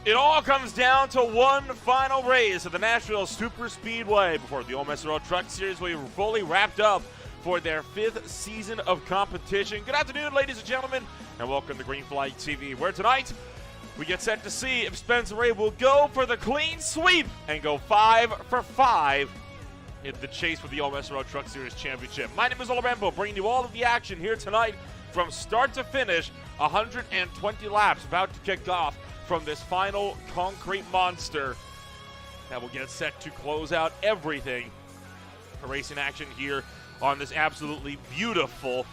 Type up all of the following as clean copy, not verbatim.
It all comes down to one final race at the Nashville Superspeedway before the OMSRL Truck Series will be fully wrapped up for their 5th season of competition. Good afternoon, ladies and gentlemen, and welcome to Green Flag TV, where tonight we get set to see if Spencer Ray will go for the clean sweep and go 5 for 5 in the chase for the OMSRL Truck Series Championship. My name is Ola Rambo, bringing you all of the action here tonight from start to finish. 120 laps about to kick off from this final concrete monster that will get set to close out everything for racing action here on this absolutely beautiful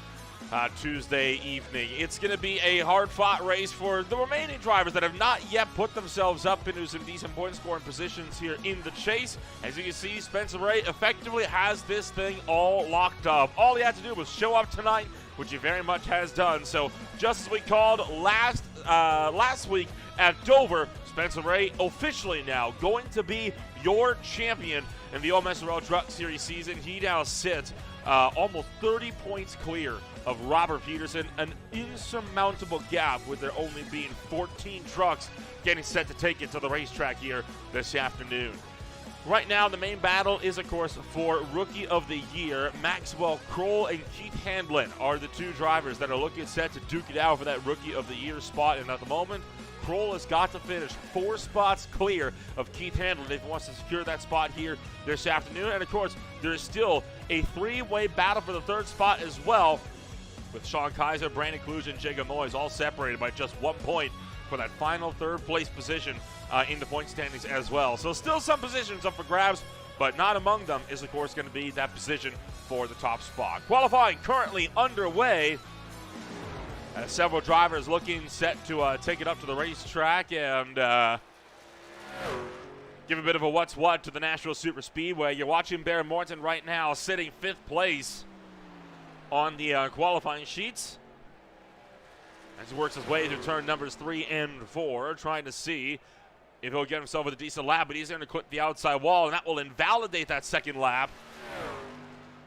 Tuesday evening. It's going to be a hard-fought race for the remaining drivers that have not yet put themselves up into some decent point-scoring positions here in the chase. As you can see, Spencer Ray effectively has this thing all locked up. All he had to do was show up tonight, which he very much has done. So just as we called last week at Dover, Spencer Ray officially now going to be your champion in the OMSRL Truck Series season. He now sits almost 30 points clear of Robert Peterson, an insurmountable gap with there only being 14 trucks getting set to take it to the racetrack here this afternoon. Right now, the main battle is, of course, for Rookie of the Year. Maxwell Kroll and Keith Handlin are the two drivers that are looking set to duke it out for that Rookie of the Year spot. And at the moment, Kroll has got to finish 4 spots clear of Keith Handlin if he wants to secure that spot here this afternoon. And, of course, there is still a 3-way battle for the 3rd spot as well, with Sean Kaiser, Brandon Kluge, and Jacob Moyes all separated by just 1 point for that final 3rd place position in the point standings as well. So still some positions up for grabs, but not among them is, of course, going to be that position for the top spot. Qualifying currently underway. Several drivers looking set to take it up to the racetrack and give a bit of a what's what to the Nashville Superspeedway. You're watching Bear Morton right now sitting 5th place on the qualifying sheets as he works his way through turn numbers 3 and 4, trying to see if he'll get himself with a decent lap, but he's going to clip the outside wall, and that will invalidate that 2nd lap.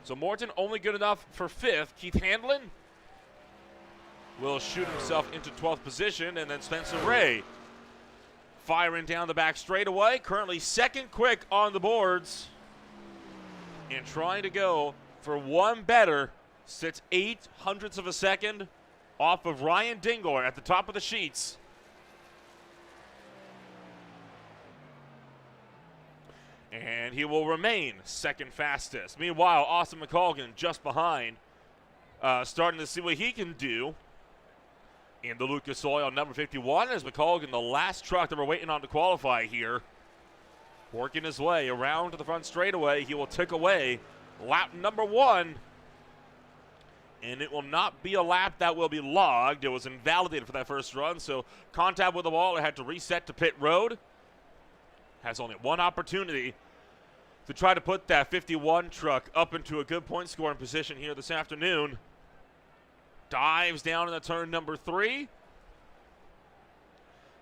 So Morton only good enough for 5th. Keith Handlin will shoot himself into 12th position, and then Spencer Ray firing down the back straightaway, currently 2nd quick on the boards, and trying to go for one better. Sits 0.08 of a second off of Ryan Dingler at the top of the sheets. And he will remain 2nd fastest. Meanwhile, Austin McColgan just behind, starting to see what he can do in the Lucas Oil number 51, as McColgan, the last truck that we're waiting on to qualify here, working his way around to the front straightaway. He will tick away lap number 1. And it will not be a lap that will be logged. It was invalidated for that first run, so contact with the wall, it had to reset to pit road. Has only one opportunity to try to put that 51 truck up into a good point scoring position here this afternoon. Dives down in the turn number 3.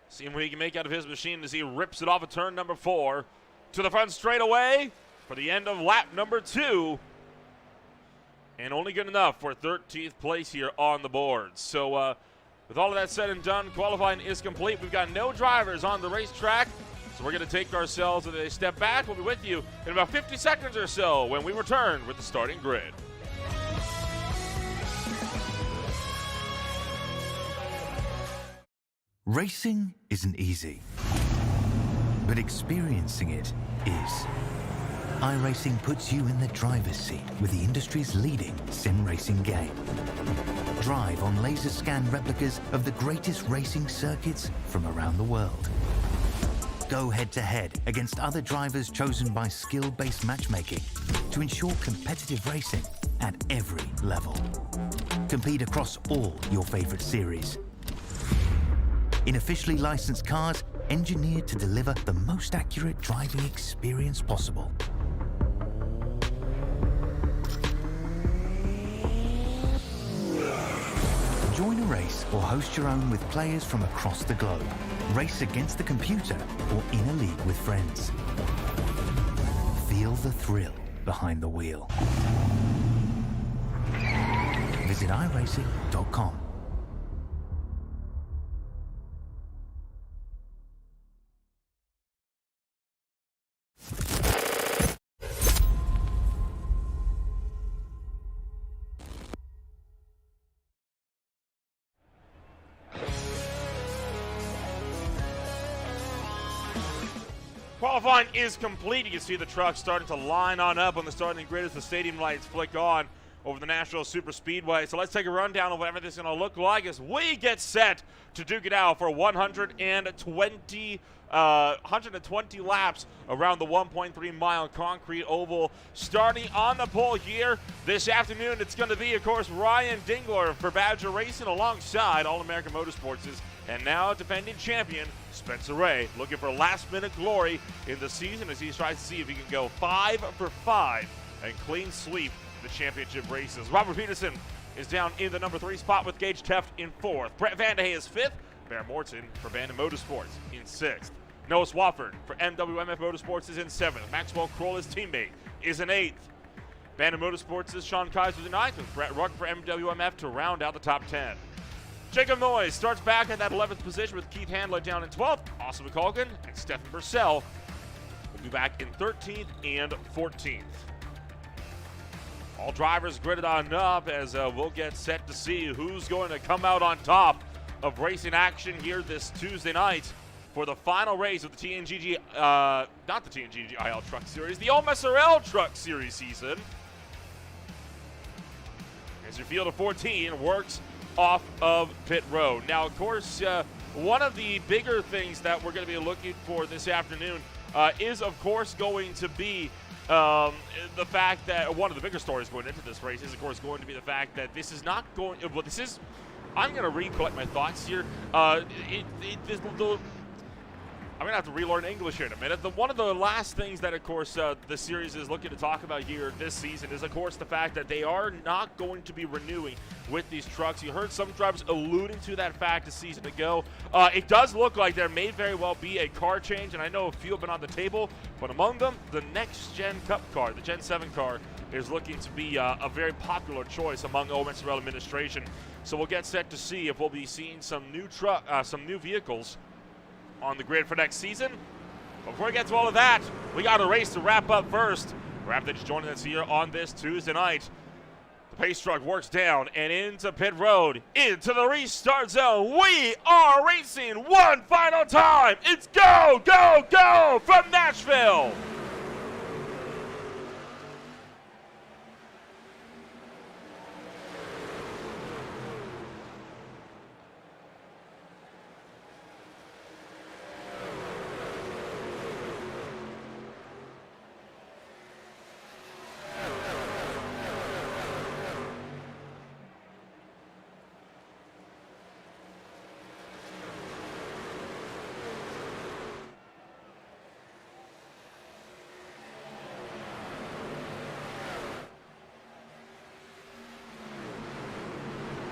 Seeing what he can make out of his machine as he rips it off of turn number 4 to the front straightaway for the end of lap number 2. And only good enough for 13th place here on the board. So with all of that said and done, qualifying is complete. We've got no drivers on the racetrack, so we're going to take ourselves a step back. We'll be with you in about 50 seconds or so when we return with the starting grid. Racing isn't easy, but experiencing it is. iRacing puts you in the driver's seat with the industry's leading sim racing game. Drive on laser scan replicas of the greatest racing circuits from around the world. Go head-to-head against other drivers chosen by skill-based matchmaking to ensure competitive racing at every level. Compete across all your favorite series. In officially licensed cars, engineered to deliver the most accurate driving experience possible. Join a race or host your own with players from across the globe. Race against the computer or in a league with friends. Feel the thrill behind the wheel. Visit iRacing.com. Qualifying is complete. You can see the trucks starting to line on up on the starting grid as the stadium lights flick on over the Nashville Superspeedway. So let's take a rundown of what everything's going to look like as we get set to duke it out for 120 120 laps around the 1.3-mile concrete oval. Starting on the pole here this afternoon, it's going to be, of course, Ryan Dingler for Badger Racing alongside All-American Motorsports' and now defending champion Spencer Ray, looking for last-minute glory in the season as he tries to see if he can go 5 for 5 and clean sweep the championship races. Robert Peterson is down in the number 3 spot with Gage Teft in 4th. Brett Vandehey is 5th. Bear Morton for Bandon Motorsports in 6th. Noah Swafford for MWMF Motorsports is in 7th. Maxwell Kroll, his teammate, is in 8th. Bandon Motorsports is Sean Kaiser in 9th, with Brett Ruck for MWMF to round out the top 10. Jacob Noyes starts back at that 11th position with Keith Handler down in 12th. Austin McColgan and Stephen Purcell will be back in 13th and 14th. All drivers gridded on up as we'll get set to see who's going to come out on top of racing action here this Tuesday night for the final race of the TNGG, not the TNGG-IL Truck Series, the OMSRL Truck Series season. As your field of 14 works off of pit road. Now, of course, one of the bigger things that we're going to be looking for this afternoon is, of course, going to be the fact that one of the bigger stories going into this race is, of course, going to be the fact that this is not going. Well, this is. I'm going to recollect my thoughts here. I'm going to have to relearn English here in a minute. One of the last things that, of course, the series is looking to talk about here this season is, of course, the fact that they are not going to be renewing with these trucks. You heard some drivers alluding to that fact a season ago. It does look like there may very well be a car change, and I know a few have been on the table, but among them, the next-gen Cup car, the Gen 7 car, is looking to be a very popular choice among OMSRL administration. So we'll get set to see if we'll be seeing some new vehicles on the grid for next season. But before we get to all of that, we got a race to wrap up first. Rapid's joining us here on this Tuesday night. The pace truck works down and into pit road, into the restart zone. We are racing one final time. It's go, go, go from Nashville.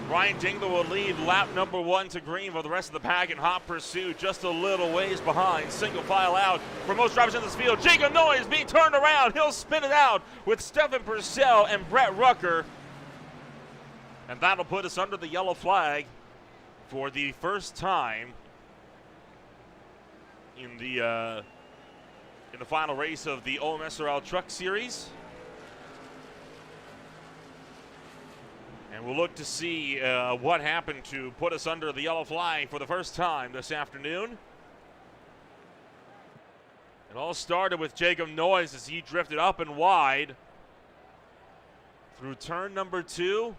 Ryan Dingler will lead lap number 1 to green, for the rest of the pack in hot pursuit, just a little ways behind. Single file out for most drivers in this field. Jacob Noyes being turned around. He'll spin it out with Stephen Purcell and Brett Rucker. And that'll put us under the yellow flag for the first time in the final race of the OMSRL Truck Series. And we'll look to see what happened to put us under the yellow flag for the first time this afternoon. It all started with Jacob Noyes as he drifted up and wide through turn number 2.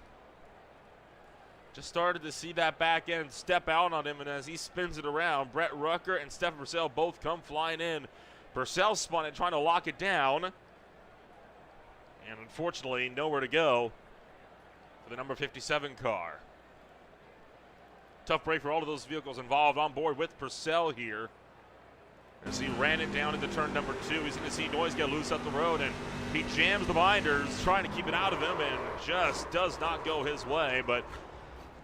Just started to see that back end step out on him, and as he spins it around, Brett Rucker and Stephen Purcell both come flying in. Purcell spun it, trying to lock it down. And unfortunately, nowhere to go for the number 57 car. Tough break for all of those vehicles involved on board with Purcell here. As he ran it down into turn number 2, he's going to see Noyes get loose up the road, and he jams the binders, trying to keep it out of him, and just does not go his way. But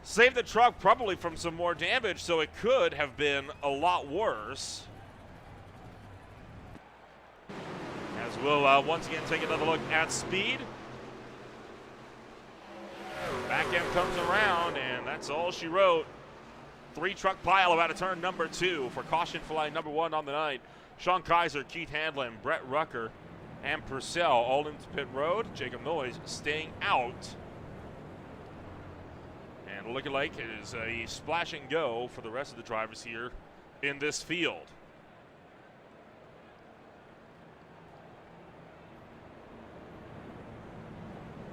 saved the truck probably from some more damage, so it could have been a lot worse. As we'll once again take another look at speed. Back end comes around, and that's all she wrote. 3-truck pile out of turn number 2 for caution flag number 1 on the night. Sean Kaiser, Keith Handlin, Brett Rucker, and Purcell all into pit road. Jacob Noyes staying out. And looking like it is a splash and go for the rest of the drivers here in this field.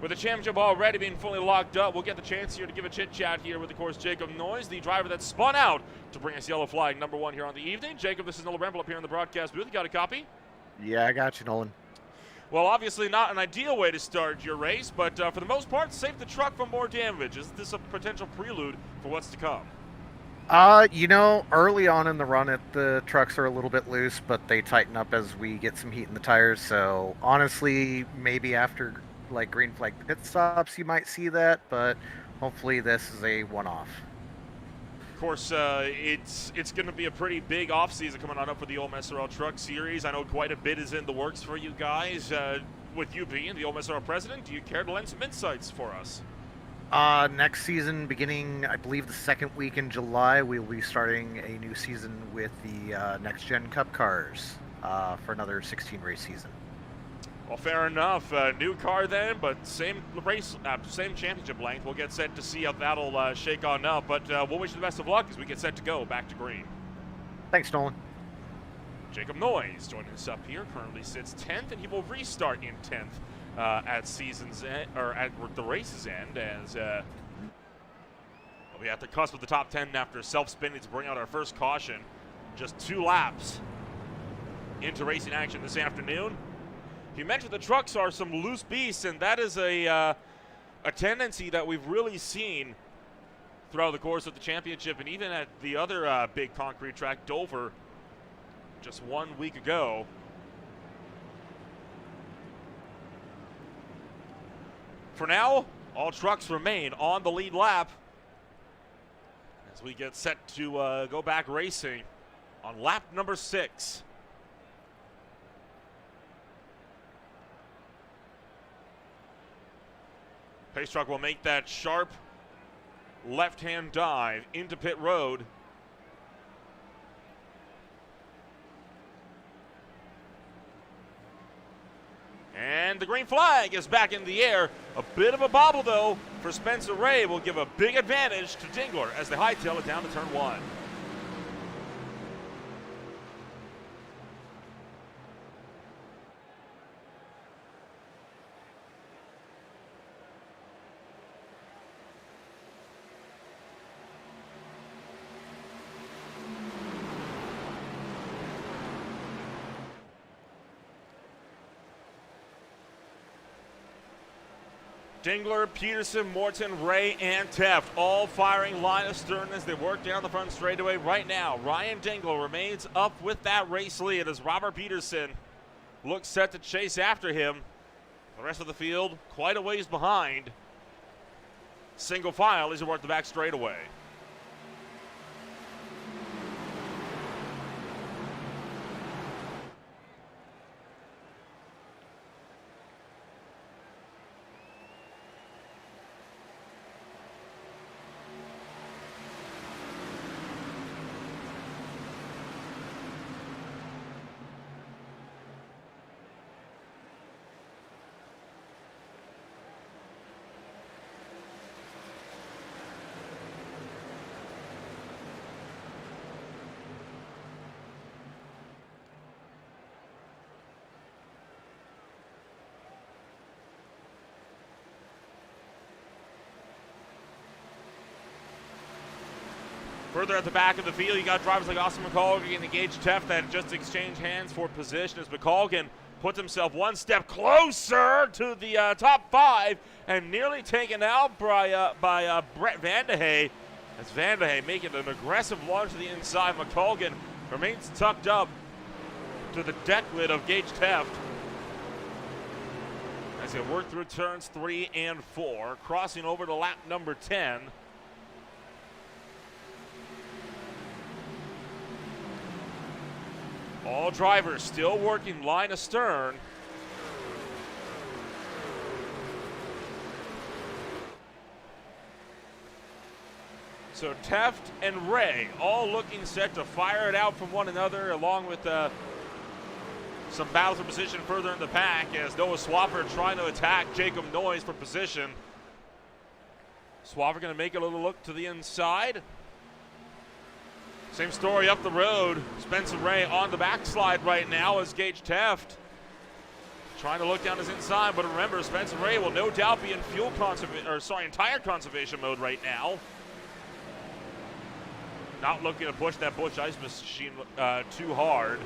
With the championship already being fully locked up, we'll get the chance here to give a chit-chat here with, of course, Jacob Noyes, the driver that spun out to bring us yellow flag number 1 here on the evening. Jacob, this is Nolan Bremble up here in the broadcast booth. You got a copy? Yeah, I got you, Nolan. Well, obviously not an ideal way to start your race, but for the most part, save the truck from more damage. Is this a potential prelude for what's to come? You know, early on in the run, the trucks are a little bit loose, but they tighten up as we get some heat in the tires. So honestly, maybe after like green flag pit stops, you might see that, but hopefully this is a one-off. Of course, it's going to be a pretty big offseason coming on up for the OMSRL Truck Series. I know quite a bit is in the works for you guys. With you being the OMSRL president, do you care to lend some insights for us? Next season, beginning, I believe, the second week in July, we'll be starting a new season with the Next Gen Cup cars for another 16 race season. Well, fair enough. New car then, but same race, same championship length. We'll get set to see how that'll shake on up. But we'll wish you the best of luck as we get set to go back to green. Thanks, Nolan. Jacob Noyes joining us up here. Currently sits 10th, and he will restart in 10th at season's end, or at the race's end, as we'll be at the cusp of the top 10 after self-spinning to bring out our first caution. Just 2 laps into racing action this afternoon. You mentioned the trucks are some loose beasts, and that is a tendency that we've really seen throughout the course of the championship, and even at the other big concrete track, Dover, just 1 week ago. For now, all trucks remain on the lead lap as we get set to go back racing on lap number 6. Pace truck will make that sharp left-hand dive into pit road. And the green flag is back in the air. A bit of a bobble, though, for Spencer Ray will give a big advantage to Dingler as they hightail it down to turn 1. Dingler, Peterson, Morton, Ray, and Teft all firing line astern as they work down the front straightaway right now. Ryan Dingler remains up with that race lead as Robert Peterson looks set to chase after him. The rest of the field quite a ways behind. Single file as he works the back straightaway. Further at the back of the field, you got drivers like Austin McColgan and Gage Teft that just exchange hands for position as McColgan puts himself one step closer to the top 5 and nearly taken out by Brett Vandehey. As Vandehey making an aggressive launch to the inside, McColgan remains tucked up to the deck lid of Gage Teft as they work through turns 3 and 4, crossing over to lap number 10. All drivers still working line astern. So Teft and Ray all looking set to fire it out from one another, along with some battles for position further in the pack as Noah Swaffer trying to attack Jacob Noyes for position. Swaffer going to make a little look to the inside. Same story up the road. Spencer Ray on the backslide right now as Gage Teft Trying to look down his inside, but remember, Spencer Ray will no doubt be in tire conservation mode right now. Not looking to push that Busch Ice machine too hard.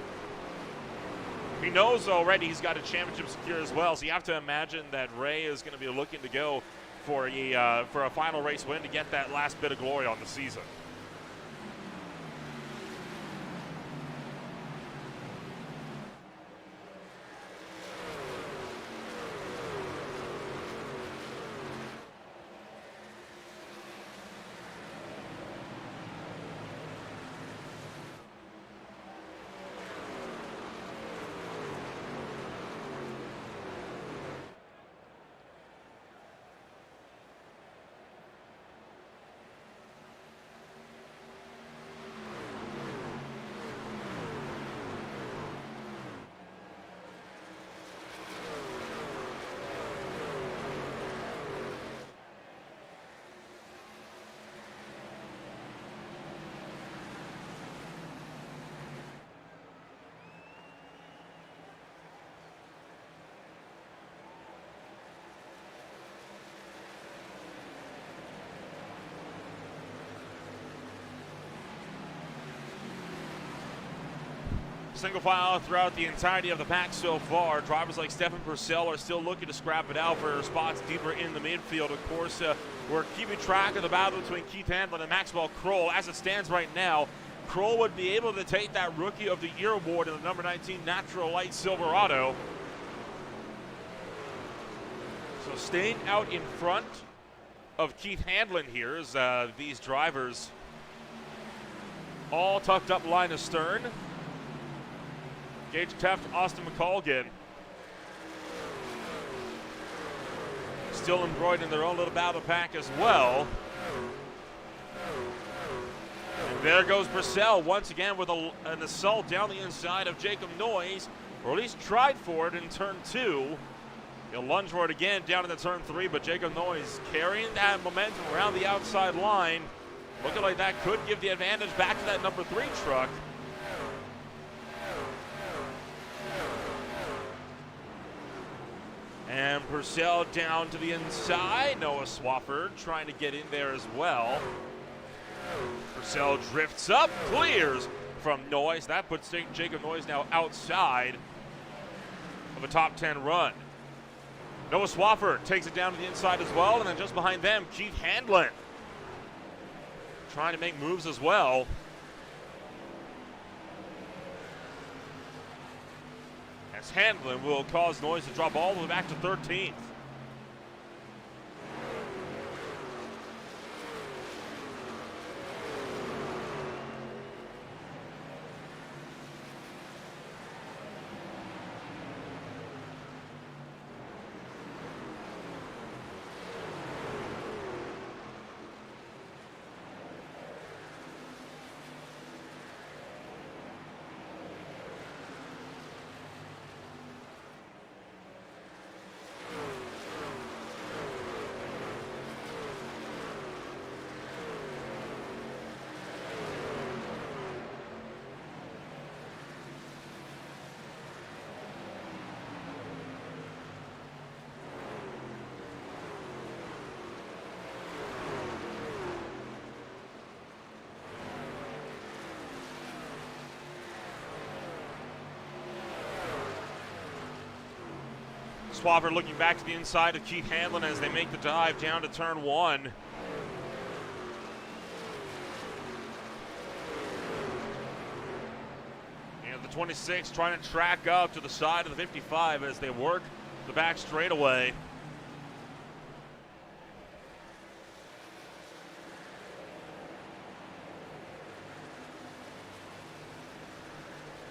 He knows already he's got a championship secure as well, so you have to imagine that Ray is going to be looking to go for a final race win to get that last bit of glory on the season. Single file throughout the entirety of the pack so far. Drivers like Stefan Purcell are still looking to scrap it out for spots deeper in the midfield. Of course, we're keeping track of the battle between Keith Hamlin and Maxwell Kroll. As it stands right now, Kroll would be able to take that Rookie of the Year award in the number 19 Natural Light Silverado. So staying out in front of Keith Hamlin here as these drivers all tucked up line astern. Gage Teft, Austin McColgan still embroidered in their own little battle pack as well. And there goes Purcell once again with an assault down the inside of Jacob Noyes, or at least tried for it in turn 2. He'll lunge for it again down into turn 3, but Jacob Noyes carrying that momentum around the outside line. Looking like that could give the advantage back to that number 3 truck. And Purcell down to the inside. Noah Swafford trying to get in there as well. Purcell drifts up, clears from Noyes. That puts Jacob Noyes now outside of a top 10 run. Noah Swafford takes it down to the inside as well. And then just behind them, Keith Hamlin trying to make moves as well. Hamlin will cause Noyes to drop all the way back to 13th. Swafford looking back to the inside of Keith Hamlin as they make the dive down to turn 1. And the 26 trying to track up to the side of the 55 as they work the back straightaway.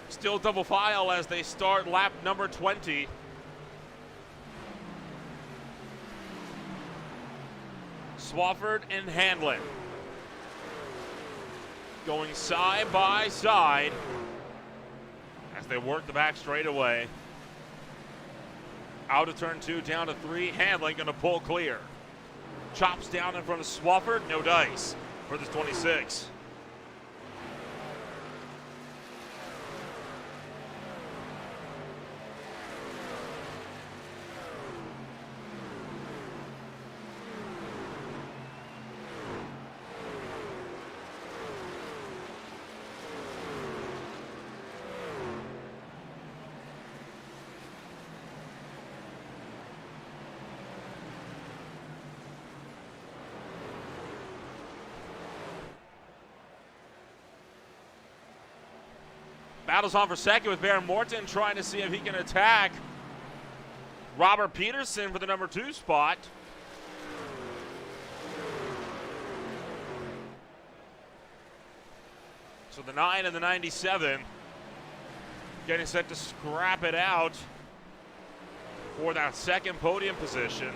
Still double file as they start lap number 20. Swafford and Hamlin going side by side as they work the back straightaway. Out of turn 2, down to 3. Hamlin going to pull clear. Chops down in front of Swafford. No dice for this 26. Battles on for second with Baron Morton trying to see if he can attack Robert Peterson for the number 2 spot. So the 9 and the 97 getting set to scrap it out for that second podium position.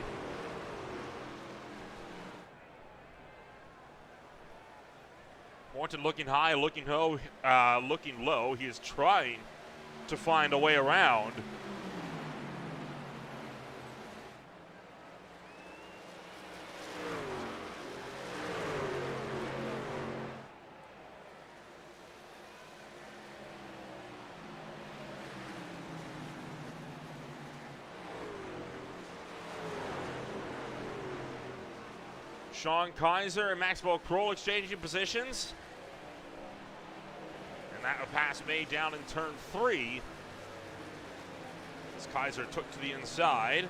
Morton looking high, looking low. He is trying to find a way around. Sean Kaiser and Maxwell Kroll exchanging positions. And that pass made down in turn 3. As Kaiser took to the inside.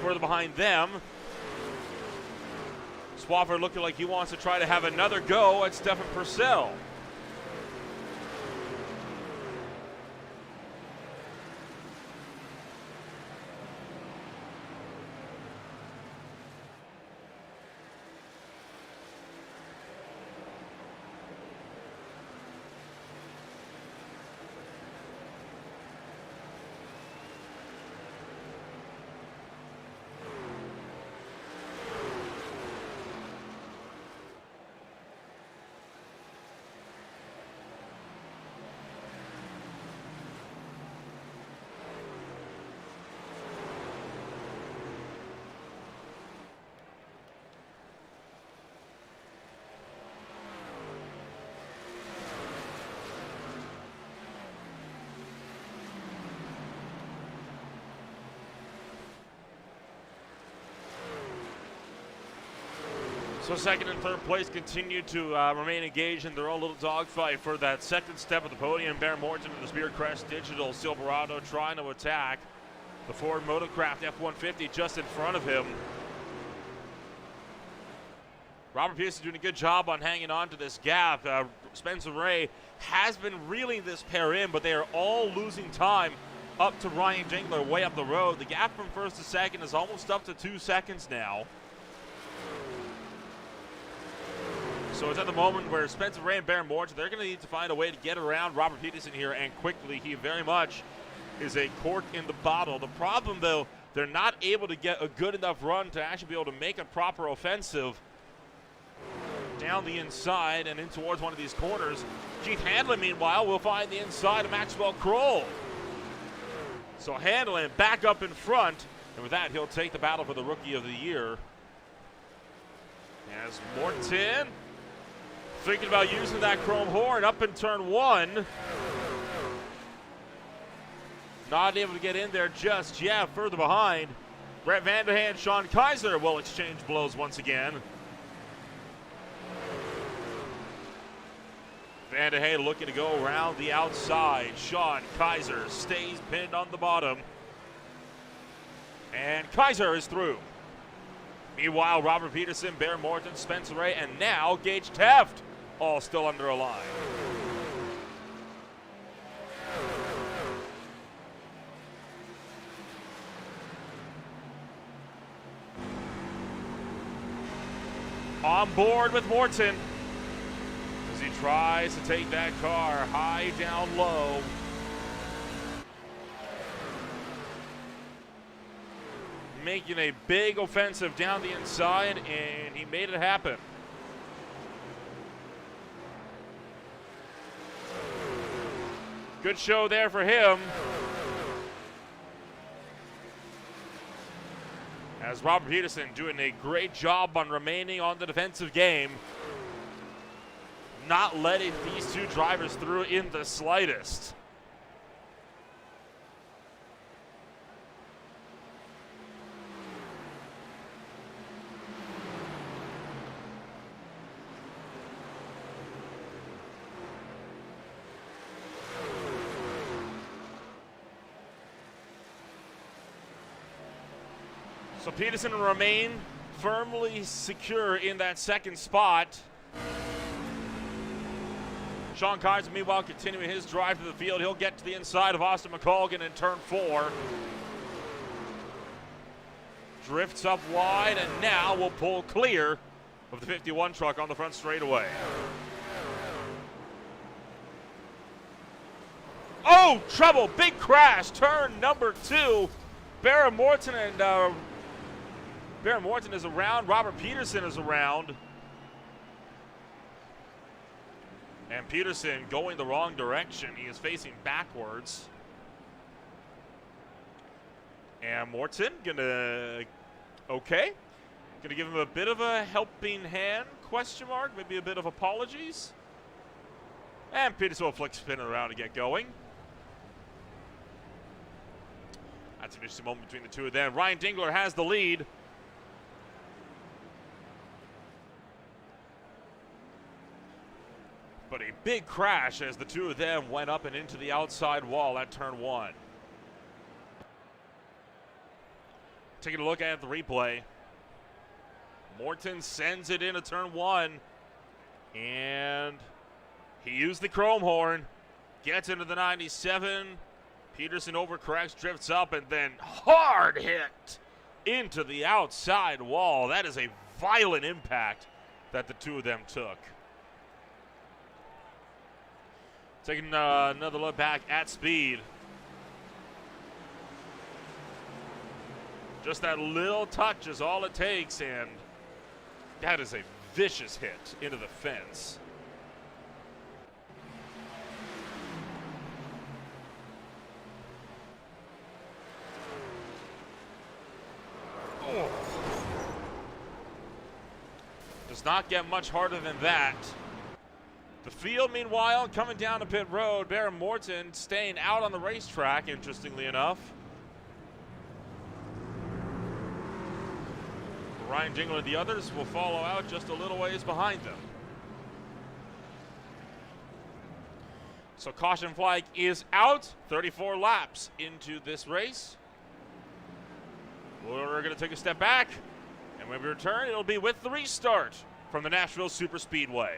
Further behind them, Swafford looking like he wants to try to have another go at Stefan Purcell. So second and third place continue to remain engaged in their own little dogfight for that second step of the podium. Baron Morton of the Spearcrest Digital Silverado trying to attack the Ford Motocraft F-150 just in front of him. Robert Peterson doing a good job on hanging on to this gap. Spencer Ray has been reeling this pair in, but they are all losing time up to Ryan Jingler way up the road. The gap from first to second is almost up to 2 seconds now. So it's at the moment where Spencer Ray and Baron Morton, they're going to need to find a way to get around Robert Peterson here and quickly. He very much is a cork in the bottle. The problem, though, they're not able to get a good enough run to actually be able to make a proper offensive down the inside and in towards one of these corners. Keith Handlin, meanwhile, will find the inside of Maxwell Kroll. So Handlin back up in front, and with that, he'll take the battle for the Rookie of the Year. As Morton thinking about using that chrome horn up in turn 1. Not able to get in there just yet. Further behind, Brett Vanderhey and Sean Kaiser will exchange blows once again. Vanderhey looking to go around the outside. Sean Kaiser stays pinned on the bottom. And Kaiser is through. Meanwhile, Robert Peterson, Baron Morton, Spencer Ray, and now Gage Teft all still under a line. On board with Morton as he tries to take that car high down low. Making a big offensive down the inside, and he made it happen. Good show there for him. As Robert Peterson doing a great job on remaining on the defensive game. Not letting these two drivers through in the slightest. So Peterson will remain firmly secure in that second spot. Sean Kaiser, meanwhile, continuing his drive to the field. He'll get to the inside of Austin McColgan in turn 4. Drifts up wide, and now will pull clear of the 51 truck on the front straightaway. Oh, trouble, big crash, turn number 2. Barron Morton is around, Robert Peterson is around. And Peterson going the wrong direction. He is facing backwards. And Morton gonna give him a bit of a helping hand, question mark, maybe a bit of apologies. And Peterson will flick spin around to get going. That's an interesting moment between the two of them. Ryan Dingler has the lead. But a big crash as the two of them went up and into the outside wall at turn 1. Taking a look at the replay. Morton sends it into turn 1. And he used the chrome horn. Gets into the 97. Peterson overcorrects, drifts up, and then hard hit into the outside wall. That is a violent impact that the two of them took. Taking another look back at speed. Just that little touch is all it takes, and that is a vicious hit into the fence. Oh. Does not get much harder than that. The field, meanwhile, coming down to pit road. Barron Morton staying out on the racetrack, interestingly enough. Ryan Dingler and the others will follow out just a little ways behind them. So caution flag is out. 34 laps into this race. We're going to take a step back, and when we return, it'll be with the restart from the Nashville Superspeedway.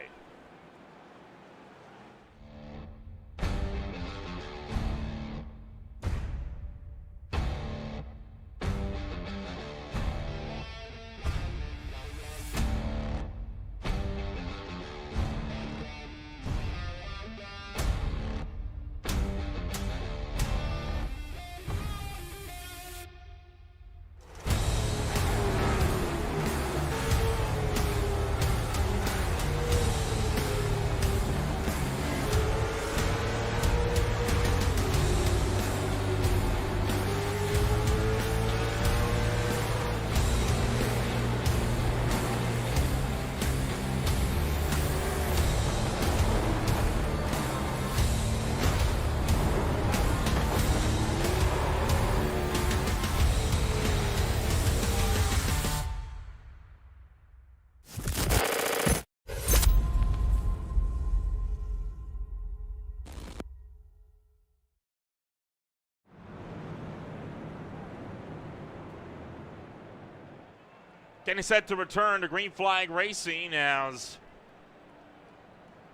Getting set to return to green flag racing as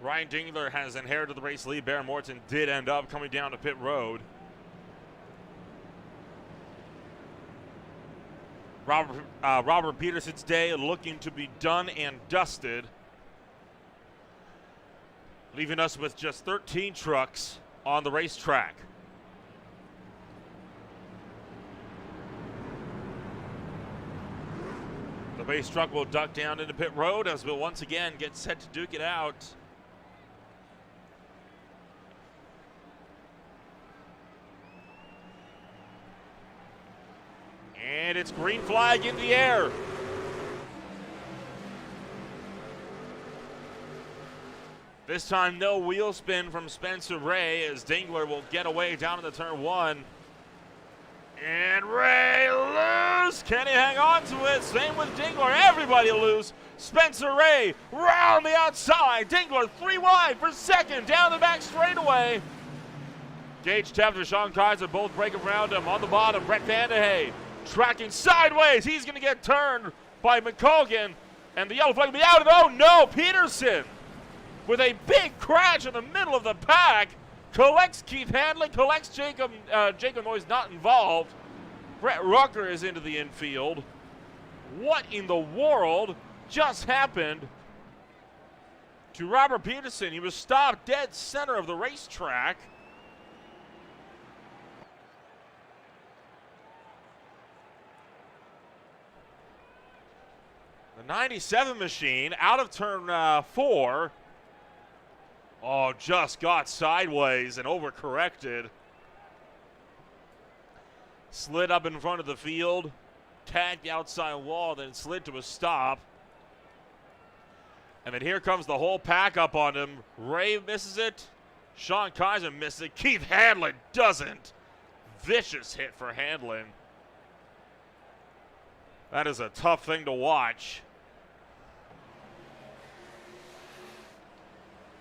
Ryan Dingler has inherited the race lead. Barron Morton did end up coming down to pit road. Robert Peterson's day looking to be done and dusted, leaving us with just 13 trucks on the racetrack. The base truck will duck down into pit road as we'll once again get set to duke it out. And it's green flag in the air. This time no wheel spin from Spencer Ray as Dingler will get away down into turn 1. And Ray loose. Can he hang on to it? Same with Dingler. Everybody loose. Spencer Ray round the outside. Dingler 3 wide for second. Down the back straightaway. Gage Tefter, Sean Kaiser both break around him. On the bottom, Brett Vandehey tracking sideways. He's going to get turned by McColgan. And the yellow flag will be out. Oh no, Peterson with a big crash in the middle of the pack. Collects Keith Handley, collects Jacob Noyes, not involved. Brett Rucker is into the infield. What in the world just happened to Robert Peterson? He was stopped dead center of the racetrack. The 97 machine out of turn 4. Oh, just got sideways and overcorrected. Slid up in front of the field, tagged the outside wall, then slid to a stop. And then here comes the whole pack up on him. Ray misses it. Sean Kaiser misses it. Keith Handlin doesn't. Vicious hit for Handlin. That is a tough thing to watch.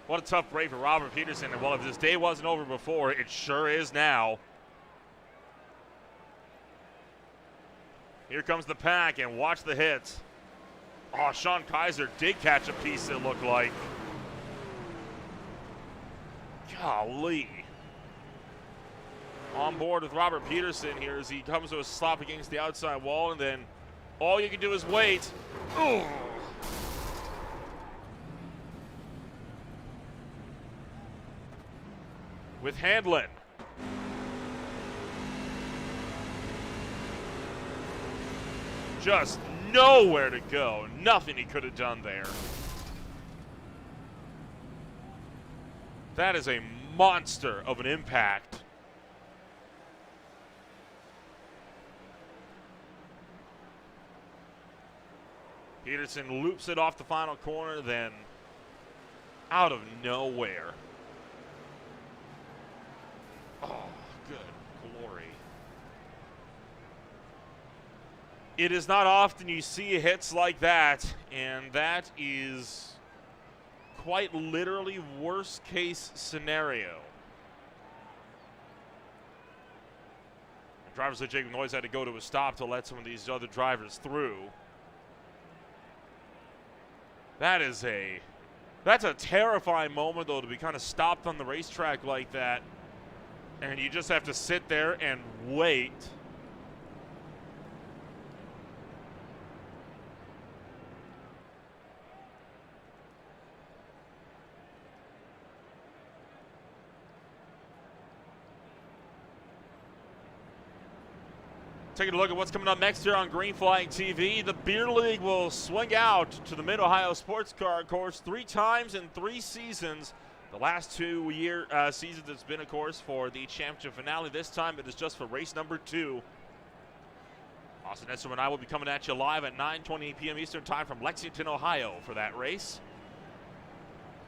What a tough break for Robert Peterson. And well, if this day wasn't over before, it sure is now. Here comes the pack, and watch the hits. Oh, Sean Kaiser did catch a piece, it looked like. Golly. On board with Robert Peterson here as he comes to a stop against the outside wall, and then all you can do is wait. Ooh. With Handlin. Just nowhere to go. Nothing he could have done there. That is a monster of an impact. Peterson loops it off the final corner, then out of nowhere. Oh, good glory. It is not often you see hits like that, and that is quite literally worst case scenario. And drivers like Jacob Noyes had to go to a stop to let some of these other drivers through. That's a terrifying moment, though, to be kind of stopped on the racetrack like that. And you just have to sit there and wait. Taking a look at what's coming up next here on Green Flag TV. The Beer League will swing out to the Mid-Ohio Sports Car Course 3 times in 3 seasons. The last 2 seasons it's been, of course, for the championship finale. This time it is just for race number 2. Austin Esserman and I will be coming at you live at 9:20 p.m. Eastern Time from Lexington, Ohio for that race.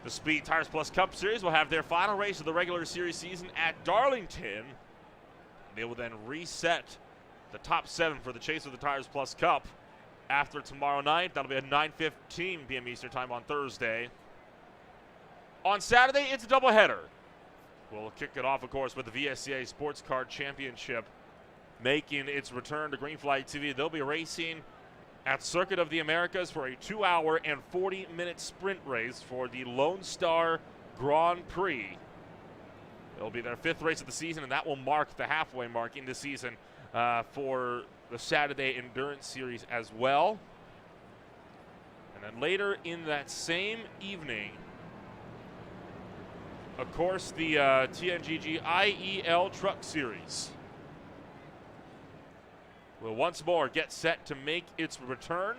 The Speed Tires Plus Cup Series will have their final race of the regular series season at Darlington. They will then reset the top 7 for the Chase of the Tires Plus Cup after tomorrow night. That'll be at 9:15 p.m. Eastern Time on Thursday. On Saturday, it's a doubleheader. We'll kick it off, of course, with the VSCA Sports Car Championship making its return to Green Flag TV. They'll be racing at Circuit of the Americas for a 2-hour and 40-minute sprint race for the Lone Star Grand Prix. It'll be their 5th race of the season, and that will mark the halfway mark in the season for the Saturday Endurance Series as well. And then later in that same evening, of course, the TNGG IEL Truck Series will once more get set to make its return.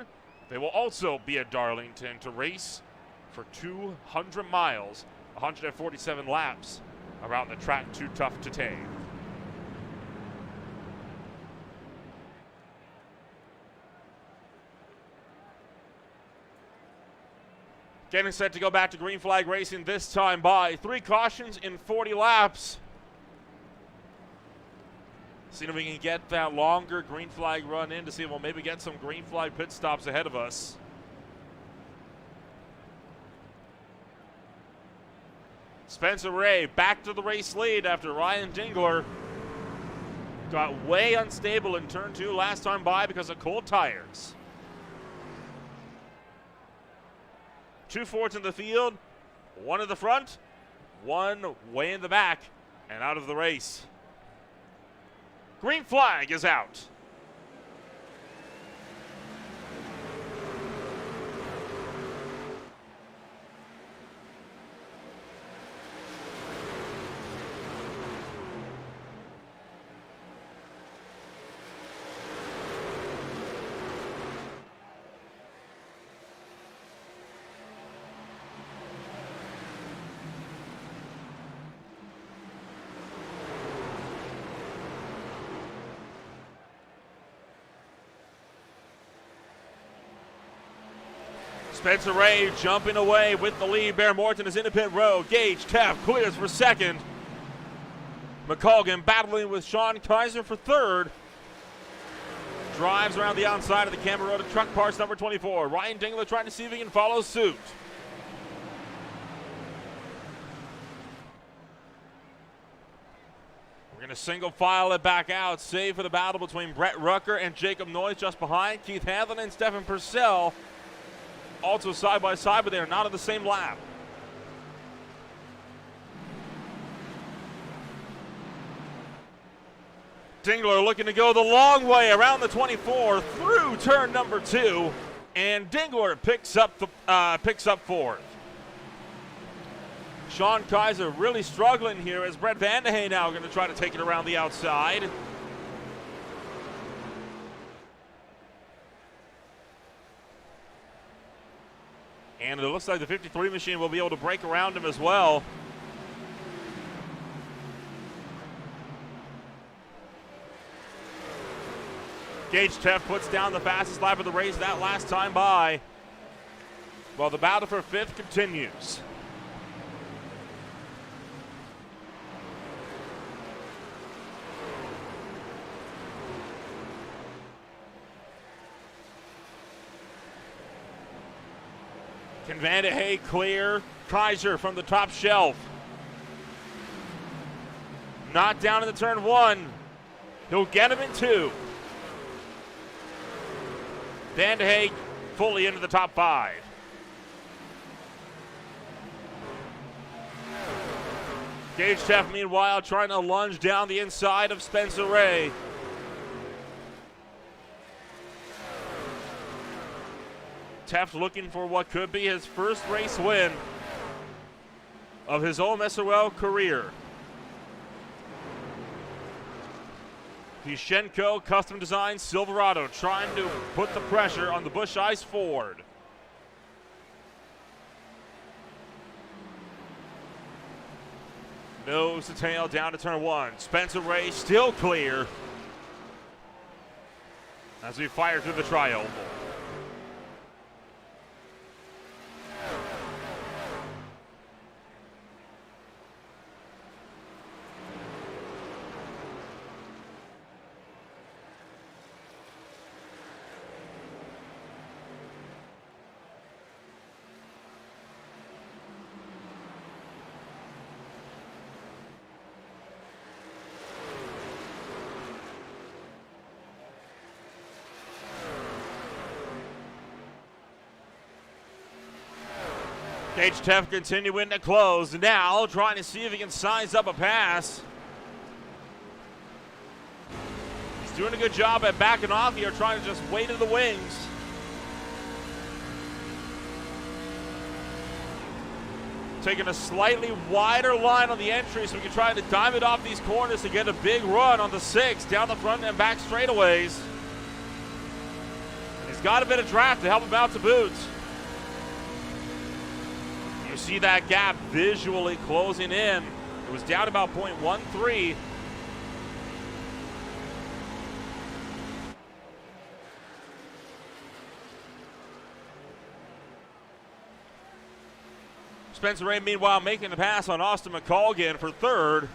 They will also be at Darlington to race for 200 miles, 147 laps around the track too tough to tame. Getting set to go back to Green Flag Racing, this time by 3 cautions in 40 laps. See if we can get that longer Green Flag run in to see if we'll maybe get some Green Flag pit stops ahead of us. Spencer Ray back to the race lead after Ryan Dingler got way unstable in turn 2 last time by because of cold tires. 2 Fords in the field, One in the front, one way in the back, and out of the race. Green flag is out. Spencer Ray jumping away with the lead. Bear Morton is in the pit road. Gage Teff clears for second. McColgan battling with Sean Kaiser for third. Drives around the outside of the camera road to truck parts number 24. Ryan Dingler trying to see if he can follow suit. We're going to single file it back out, save for the battle between Brett Rucker and Jacob Noyes just behind. Keith Hanlon and Stephen Purcell also side by side, but they are not on the same lap. Dingler looking to go the long way around the 24 through turn number 2, and Dingler picks up fourth. Sean Kaiser really struggling here as Brett Vandehey now going to try to take it around the outside. And it looks like the 53 machine will be able to break around him as well. Gage Teff puts down the fastest lap of the race that last time by, while the battle for fifth continues. Can Vandehey clear Kaiser from the top shelf? Not down in the turn 1. He'll get him in 2. Vandehey fully into the top 5. Gage Teff, meanwhile, trying to lunge down the inside of Spencer Ray. Teff looking for what could be his first race win of his OMSRL career. Pishenko custom designed Silverado trying to put the pressure on the Busch Ice Ford. Nose to tail down to turn 1. Spencer Ray still clear as we fire through the tri-oval. Gage Teff continuing to close. Now trying to see if he can size up a pass. He's doing a good job at backing off here, trying to just wait in the wings. Taking a slightly wider line on the entry so we can try to dive it off these corners to get a big run on the 6 down the front and back straightaways. He's got a bit of draft to help him out to boot. You see that gap visually closing in. It was down about 0.13. Spencer Ray, meanwhile, making the pass on Austin McColgan for third.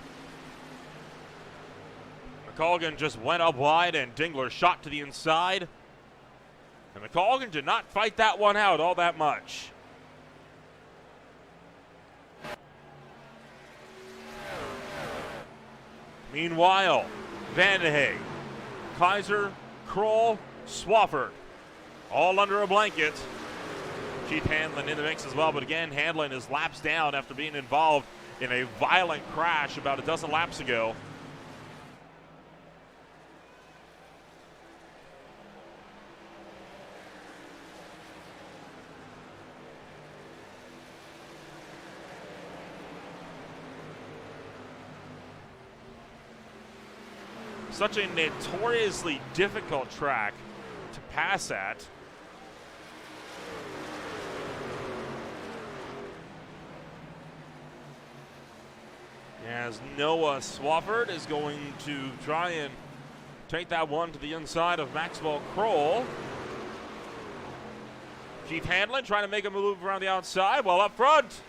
McColgan just went up wide and Dingler shot to the inside. And McColgan did not fight that one out all that much. Meanwhile, Vandehey, Kaiser, Kroll, Swafford, all under a blanket. Keith Hanlon in the mix as well, but again, Hanlon is laps down after being involved in a violent crash about a dozen laps ago. Such a notoriously difficult track to pass at. As Noah Swafford is going to try and take that one to the inside of Maxwell Kroll. Keith Hanlon trying to make a move around the outside. Well, up front,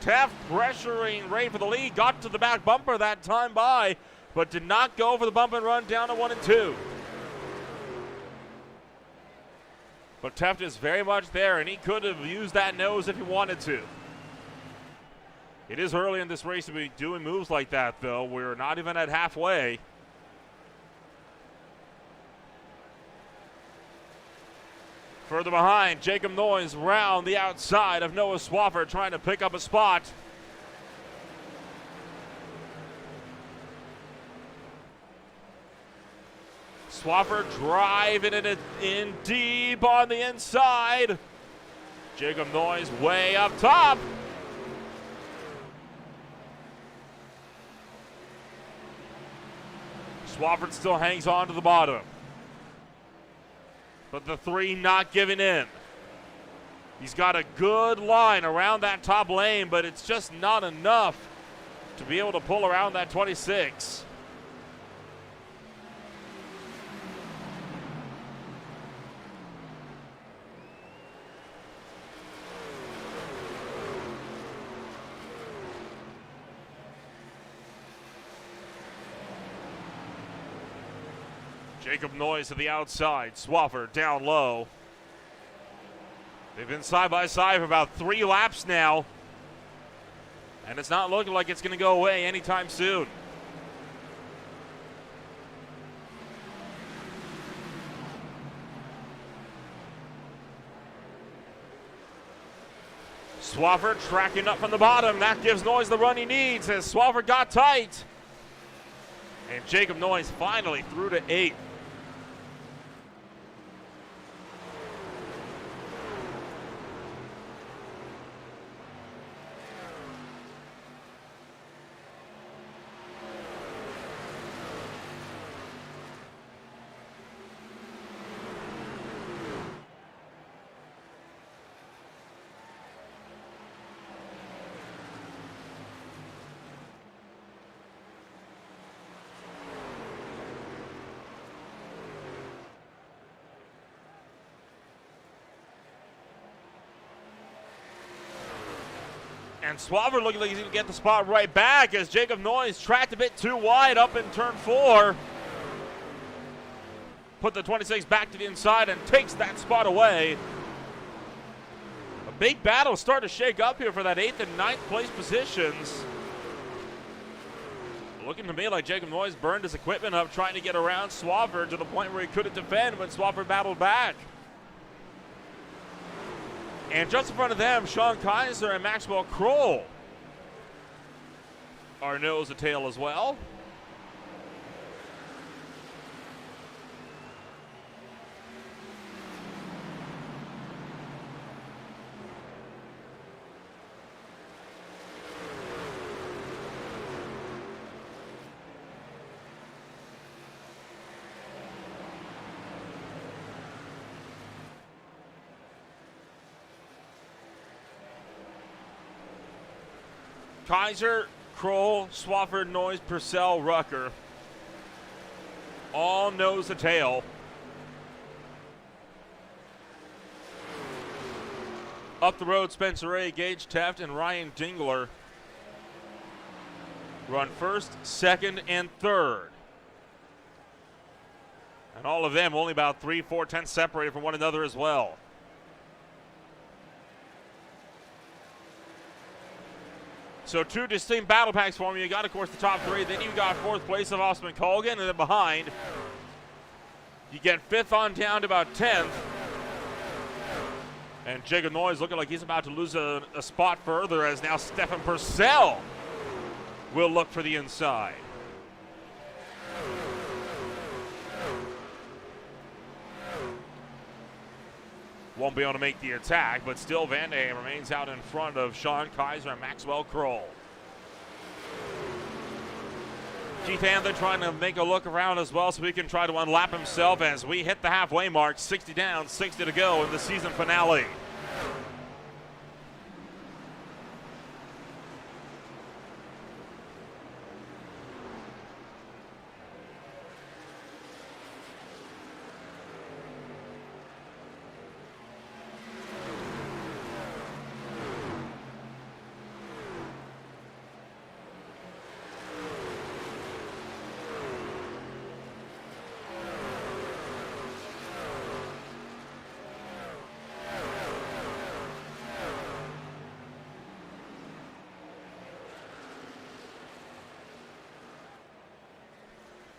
Taft pressuring Ray for the lead. Got to the back bumper that time by, but did not go for the bump and run down to 1 and 2. But Taft is very much there, and he could have used that nose if he wanted to. It is early in this race to be doing moves like that, though. We're not even at halfway. Further behind, Jacob Noyes round the outside of Noah Swafford, trying to pick up a spot. Swafford driving it in deep on the inside. Jacob Noyes way up top. Swafford still hangs on to the bottom. But the three not giving in. He's got a good line around that top lane, but it's just not enough to be able to pull around that 26. Jacob Noyes to the outside. Swafford down low. They've been side by side for about 3 laps now. And it's not looking like it's going to go away anytime soon. Swafford tracking up from the bottom. That gives Noyes the run he needs as Swafford got tight. And Jacob Noyes finally through to 8. And Swafford looking like he's going to get the spot right back as Jacob Noyes tracked a bit too wide up in turn 4. Put the 26 back to the inside and takes that spot away. A big battle starting to shake up here for that 8th and 9th place positions. Looking to me like Jacob Noyes burned his equipment up trying to get around Swafford to the point where he couldn't defend when Swafford battled back. And just in front of them, Sean Kaiser and Maxwell Kroll are nose to tail as well. Kaiser, Kroll, Swafford, Noyes, Purcell, Rucker. All nose to tail. Up the road, Spencer A., Gage Taft, and Ryan Dingler run first, second, and third. And all of them only about 3-4 tenths separated from one another as well. So 2 distinct battle packs for me. You got, of course, the top 3. Then you got 4th place of Osman Colgan. And then behind, you get 5th on down to about 10th. And Jacob Noyes looking like he's about to lose a spot further, as now Stefan Purcell will look for the inside. Won't be able to make the attack, but still Van de Heem remains out in front of Sean Kaiser and Maxwell Kroll. Keith Handler trying to make a look around as well so he can try to unlap himself as we hit the halfway mark. 60 down, 60 to go in the season finale.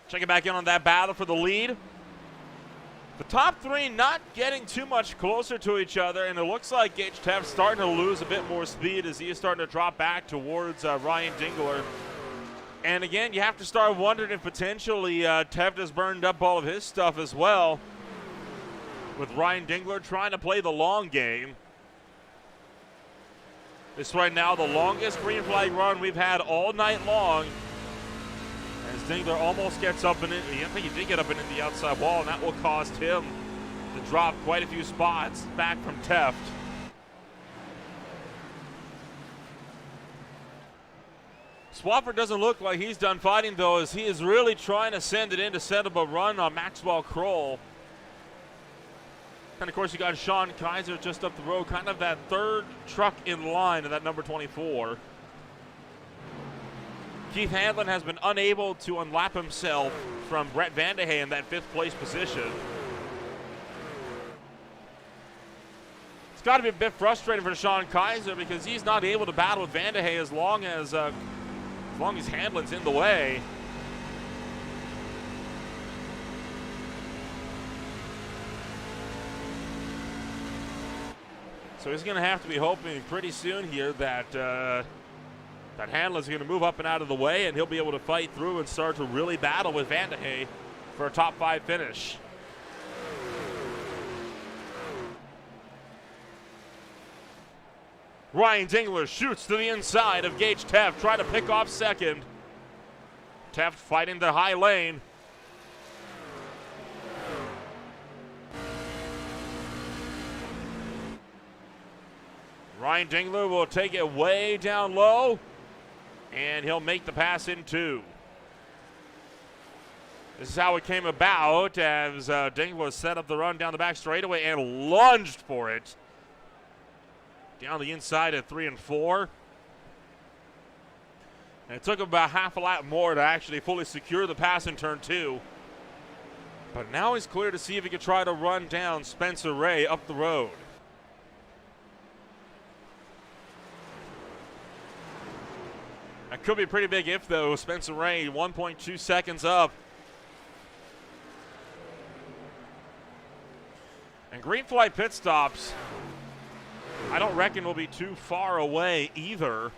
Checking back in on that battle for the lead. The top three not getting too much closer to each other, and it looks like Gage Teff starting to lose a bit more speed as he is starting to drop back towards Ryan Dingler. And again, you have to start wondering if potentially Teff has burned up all of his stuff as well, with Ryan Dingler trying to play the long game. This right now the longest green flag run we've had all night long, as Dingler almost gets up and in. I think he did get up and in the outside wall, and that will cost him to drop quite a few spots back from Teft. Swafford doesn't look like he's done fighting, though, as he is really trying to send it in to set up a run on Maxwell Kroll. And of course, you got Sean Kaiser just up the road, kind of that third truck in line of that number 24. Keith Handlin has been unable to unlap himself from Brett Van de Heem in that fifth place position. It's got to be a bit frustrating for Sean Kaiser because he's not able to battle with Van de Heem as long as Handlin's in the way. So he's going to have to be hoping pretty soon here that that Handlin's going to move up and out of the way, and he'll be able to fight through and start to really battle with Van de Heem for a top 5 finish. Ryan Dingler shoots to the inside of Gage Teff, trying to pick off second. Teff fighting the high lane. Ryan Dingler will take it way down low, and he'll make the pass in 2. This is how it came about, as Dingler set up the run down the back straightaway and lunged for it. Down the inside at 3 and 4. And it took him about half a lap more to actually fully secure the pass in turn 2. But now he's clear to see if he could try to run down Spencer Ray up the road. That could be a pretty big if, though. Spencer Ray 1.2 seconds up. And green flag pit stops, I don't reckon will be too far away either.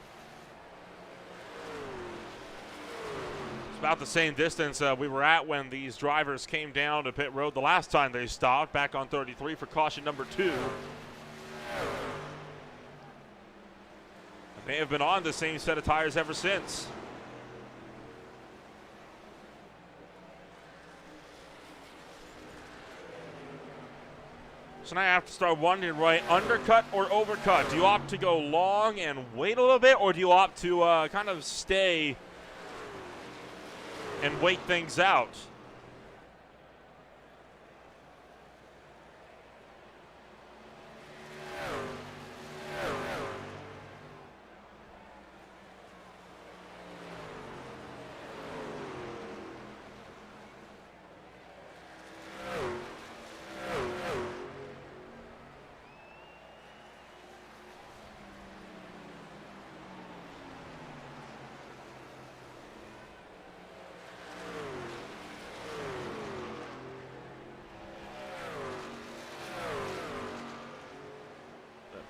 It's about the same distance we were at when these drivers came down to pit road the last time they stopped, back on 33 for caution number 2. They have been on the same set of tires ever since. So now I have to start wondering, right, undercut or overcut? Do you opt to go long and wait a little bit, or do you opt to kind of stay and wait things out?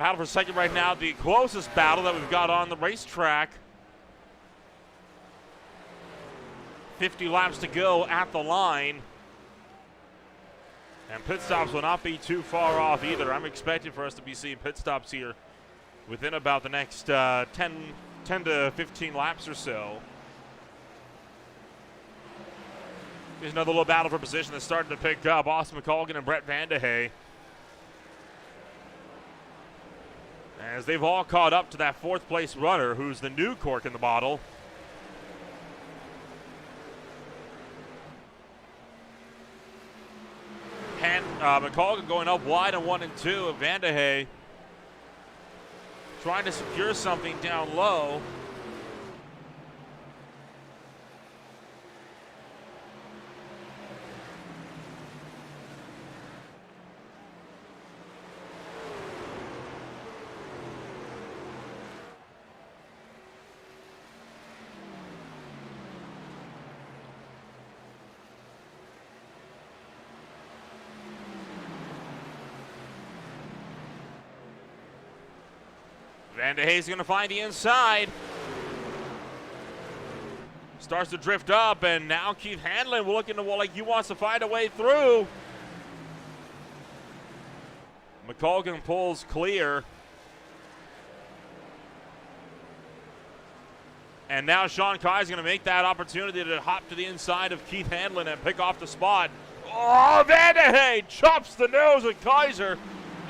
Battle for second right now, the closest battle that we've got on the racetrack. 50 laps to go at the line. And pit stops will not be too far off either. I'm expecting for us to be seeing pit stops here within about the next 10 to 15 laps or so. There's another little battle for position that's starting to pick up. Austin McColgan and Brett Van de Hey. As they've all caught up to that fourth place runner, who's the new cork in the bottle. McColgan going up wide on 1 and 2. Van de Hey trying to secure something down low. Van de Hey's going to find the inside. Starts to drift up, and now Keith Hanlon looking to, like he wants to find a way through. McColgan pulls clear. And now Sean Kai's going to make that opportunity to hop to the inside of Keith Hanlon and pick off the spot. Oh, Van de Hey chops the nose of Kaiser.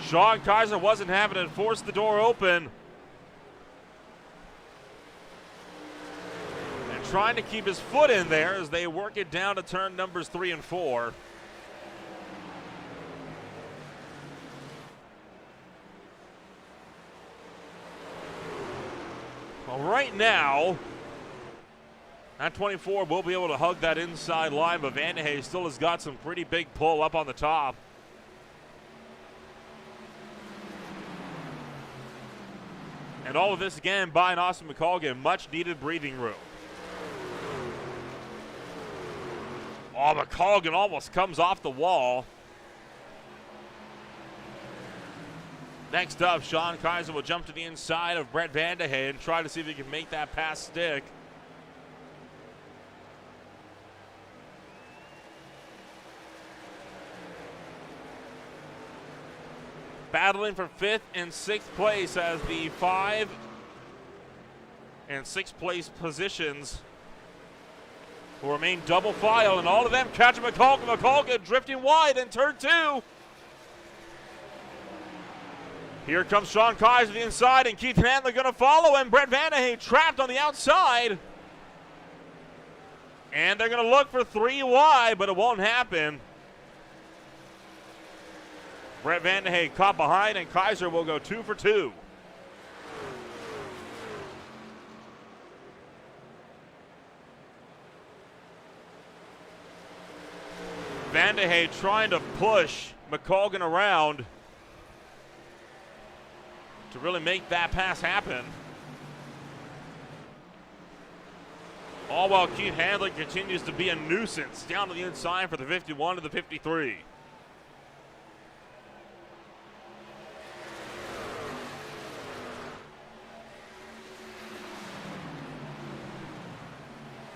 Sean Kaiser wasn't having it, forced the door open. Trying to keep his foot in there as they work it down to turn numbers 3 and 4. Well, right now, at 24, we'll be able to hug that inside line, but Van de Hey still has got some pretty big pull up on the top. And all of this again by Austin McColgan, much needed breathing room. Oh, McColgan almost comes off the wall. Next up, Sean Kaiser will jump to the inside of Brett Van de Hey and try to see if he can make that pass stick. Battling for 5th and 6th place as the 5 and 6th place positions will remain double file, and all of them catch McColgan. McColgan drifting wide in turn 2. Here comes Sean Kaiser to the inside, and Keith Hanlon going to follow, and Brett Van de Hey trapped on the outside. And they're going to look for 3 wide, but it won't happen. Brett Van de Hey caught behind, and Kaiser will go 2 for 2. Van de Hey trying to push McColgan around to really make that pass happen. All while Keith Hanlon continues to be a nuisance down to the inside for the 51 to the 53.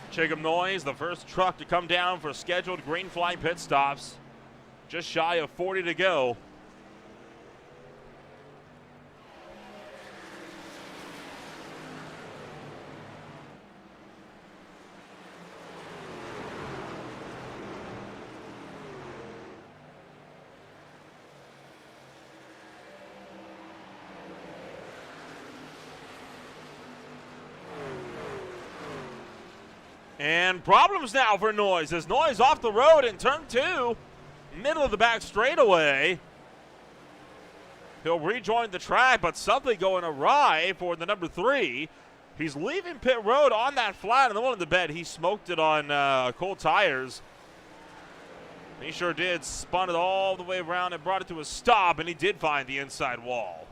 Jacob Noyes, the first truck to come down for scheduled green flag pit stops. Just shy of 40 to go. And problems now for Noyes as Noyes off the road in turn 2, middle of the back straightaway. He'll rejoin the track, but something going awry for the number 3. He's leaving pit road on that flat, and the one in the bed, he smoked it on cold tires. He sure did, spun it all the way around and brought it to a stop, and he did find the inside wall.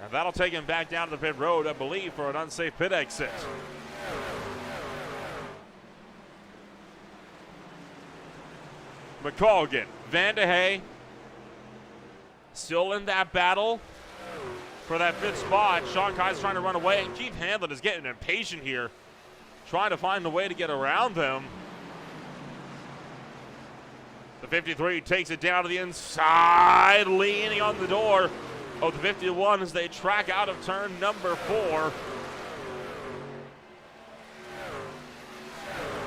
And that'll take him back down to the pit road, I believe, for an unsafe pit exit. McColgan, Van de Hey, still in that battle for that 5th spot. Sean Kai's trying to run away, and Keith Handlin is getting impatient here, trying to find a way to get around them. The 53 takes it down to the inside, leaning on the door of the 51 as they track out of turn number 4.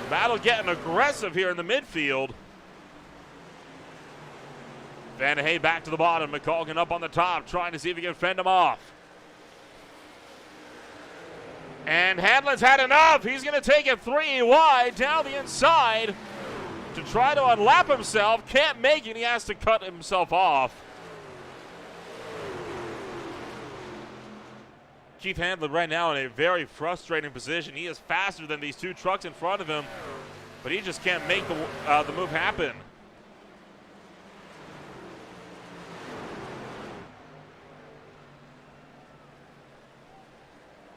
Battle getting aggressive here in the midfield. Van de Hey back to the bottom. McColgan up on the top, trying to see if he can fend him off. And Handlin's had enough. He's going to take it 3 wide down the inside to try to unlap himself. Can't make it. He has to cut himself off. Keith Handlin right now in a very frustrating position. He is faster than these 2 trucks in front of him, but he just can't make the move happen.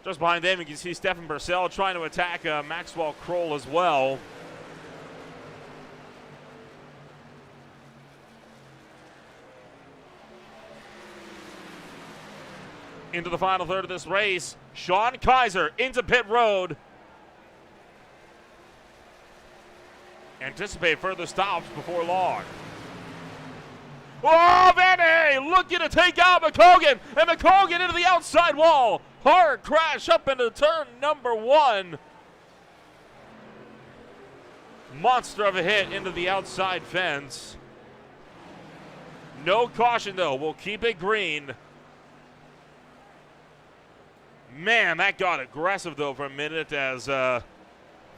Just behind them, you can see Stefan Purcell trying to attack Maxwell Kroll as well. Into the final third of this race, Sean Kaiser into pit road. Anticipate further stops before long. Oh, Van de Hey looking to take out McColgan, and McColgan into the outside wall. Hard crash up into turn number 1. Monster of a hit into the outside fence. No caution though, we'll keep it green. Man, that got aggressive though for a minute as Van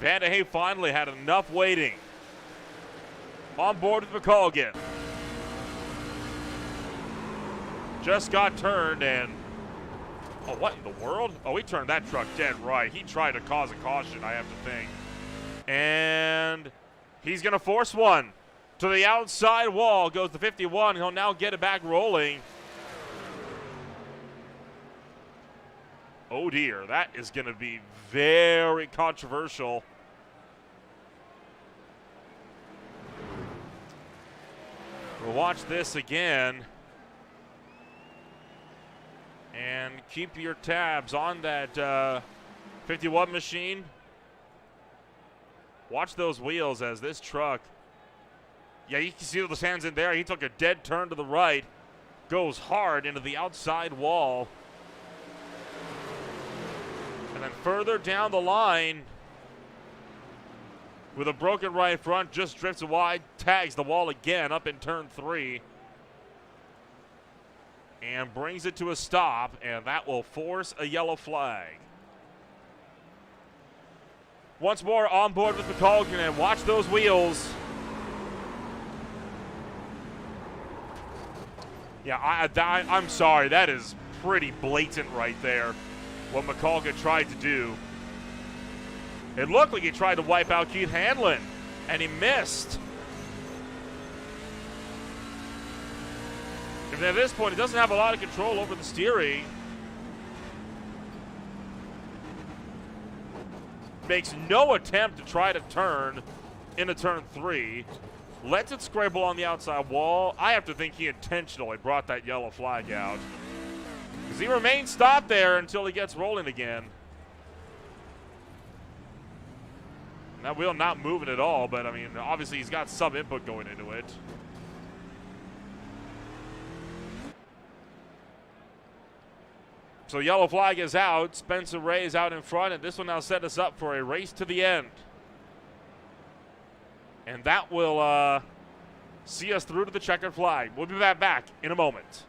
de Hey finally had enough waiting. On board with McColgan. Just got turned and, oh, what in the world? Oh, he turned that truck dead right. He tried to cause a caution, I have to think. And he's going to force one. To the outside wall goes the 51. He'll now get it back rolling. Oh dear, that is going to be very controversial. We'll watch this again. And keep your tabs on that 51 machine. Watch those wheels as this truck, yeah, you can see those hands in there. He took a dead turn to the right, goes hard into the outside wall. And then further down the line, with a broken right front, just drifts wide, tags the wall again up in turn 3. And brings it to a stop, and that will force a yellow flag. Once more on board with McColgan, and watch those wheels. Yeah, I'm sorry, that is pretty blatant right there, what McColgan tried to do. It looked like he tried to wipe out Keith Handlin, and he missed. And at this point, he doesn't have a lot of control over the steering. Makes no attempt to try to turn into turn 3. Lets it scramble on the outside wall. I have to think he intentionally brought that yellow flag out, because he remains stopped there until he gets rolling again. And that wheel not moving at all, but I mean, obviously he's got some input going into it. So yellow flag is out. Spencer Ray is out in front, and this will now set us up for a race to the end. And that will see us through to the checkered flag. We'll be back in a moment.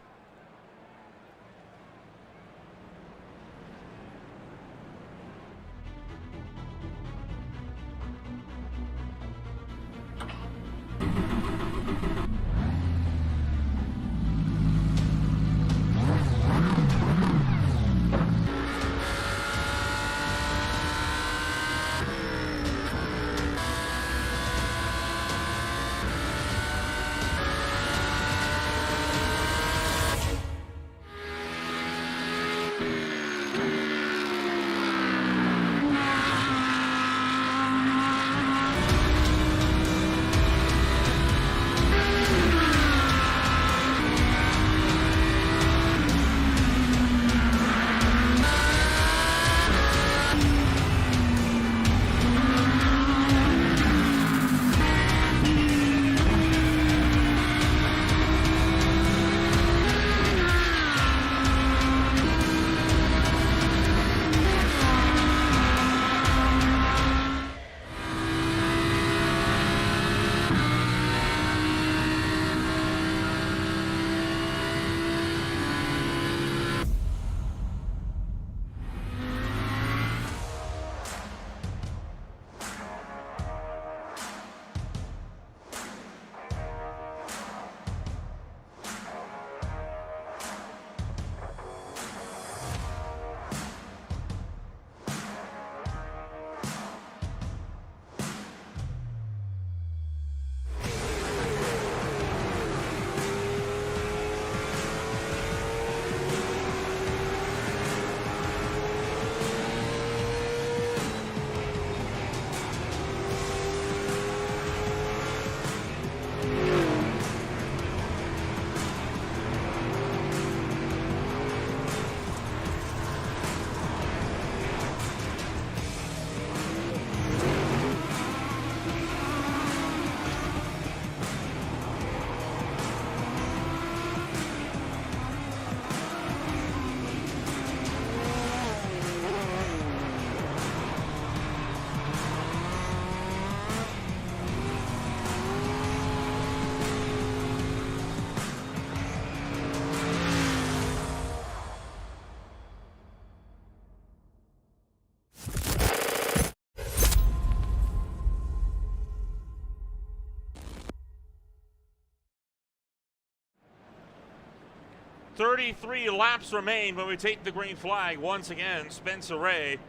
33 laps remain when we take the green flag. Once again, Spencer Ray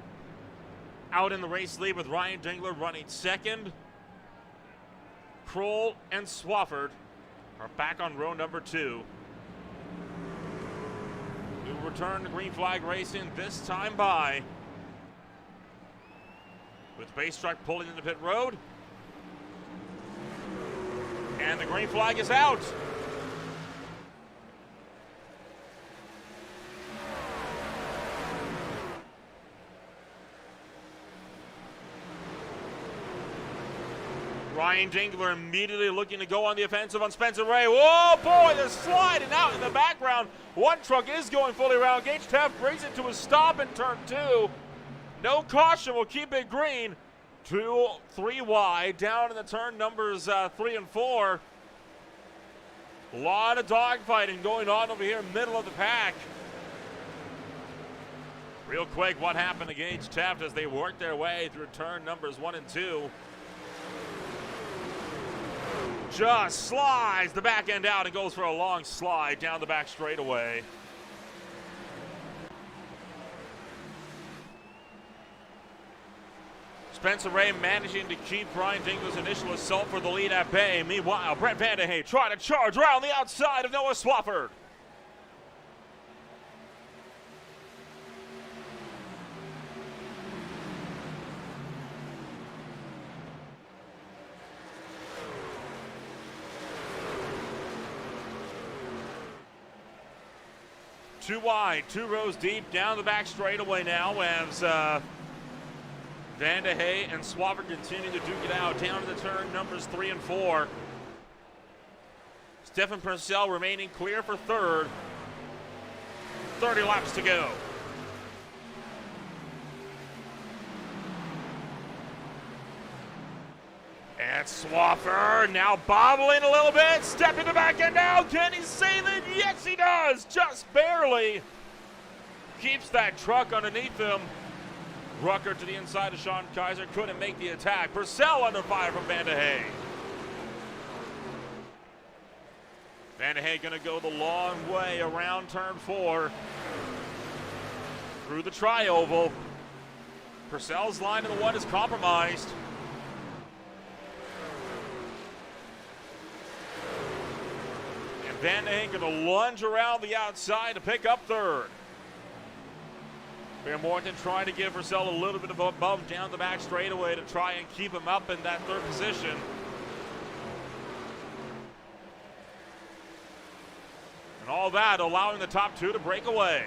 out in the race lead with Ryan Dingler running second. Kroll and Swafford are back on row number 2. We will return to green flag racing, this time by with base truck pulling into pit road. And the green flag is out. Ryan Dingler immediately looking to go on the offensive on Spencer Ray. Whoa, boy, they're sliding out in the background. One truck is going fully around. Gage Taft brings it to a stop in turn 2. No caution will keep it green. 2, 3 wide, down in the turn numbers 3 and 4. A lot of dogfighting going on over here, middle of the pack. Real quick, what happened to Gage Taft as they worked their way through turn numbers 1 and 2. Just slides the back end out and goes for a long slide down the back straightaway. Spencer Ray managing to keep Ryan Dingler's initial assault for the lead at bay. Meanwhile, Brett Vandehey trying to charge around the outside of Noah Swafford. Two wide, 2 rows deep, down the back straightaway now as Vandehey and Swafford continue to duke it out down to the turn numbers 3 and 4. Stefan Purcell remaining clear for third. 30 laps to go. And Swafford now bobbling a little bit, stepping the back end out. Can he save it? Yes, he does, just barely. Keeps that truck underneath him. Rucker to the inside of Sean Kaiser, couldn't make the attack. Purcell under fire from Vandehey. Vandehey gonna go the long way around turn 4. Through the tri-oval. Purcell's line in the 1 is compromised. Vandehey going to lunge around the outside to pick up third. Van Morton trying to give Purcell a little bit of a bump down the back straightaway to try and keep him up in that third position. And all that allowing the top 2 to break away.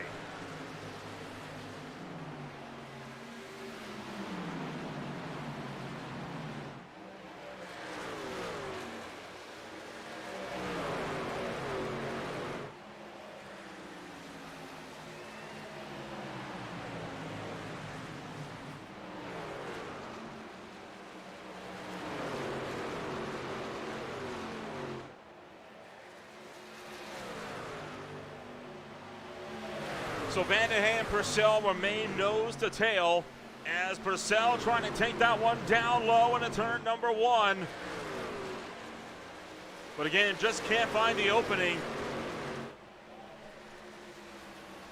So Vandehey and Purcell remain nose to tail as Purcell trying to take that one down low in a turn number 1. But again, just can't find the opening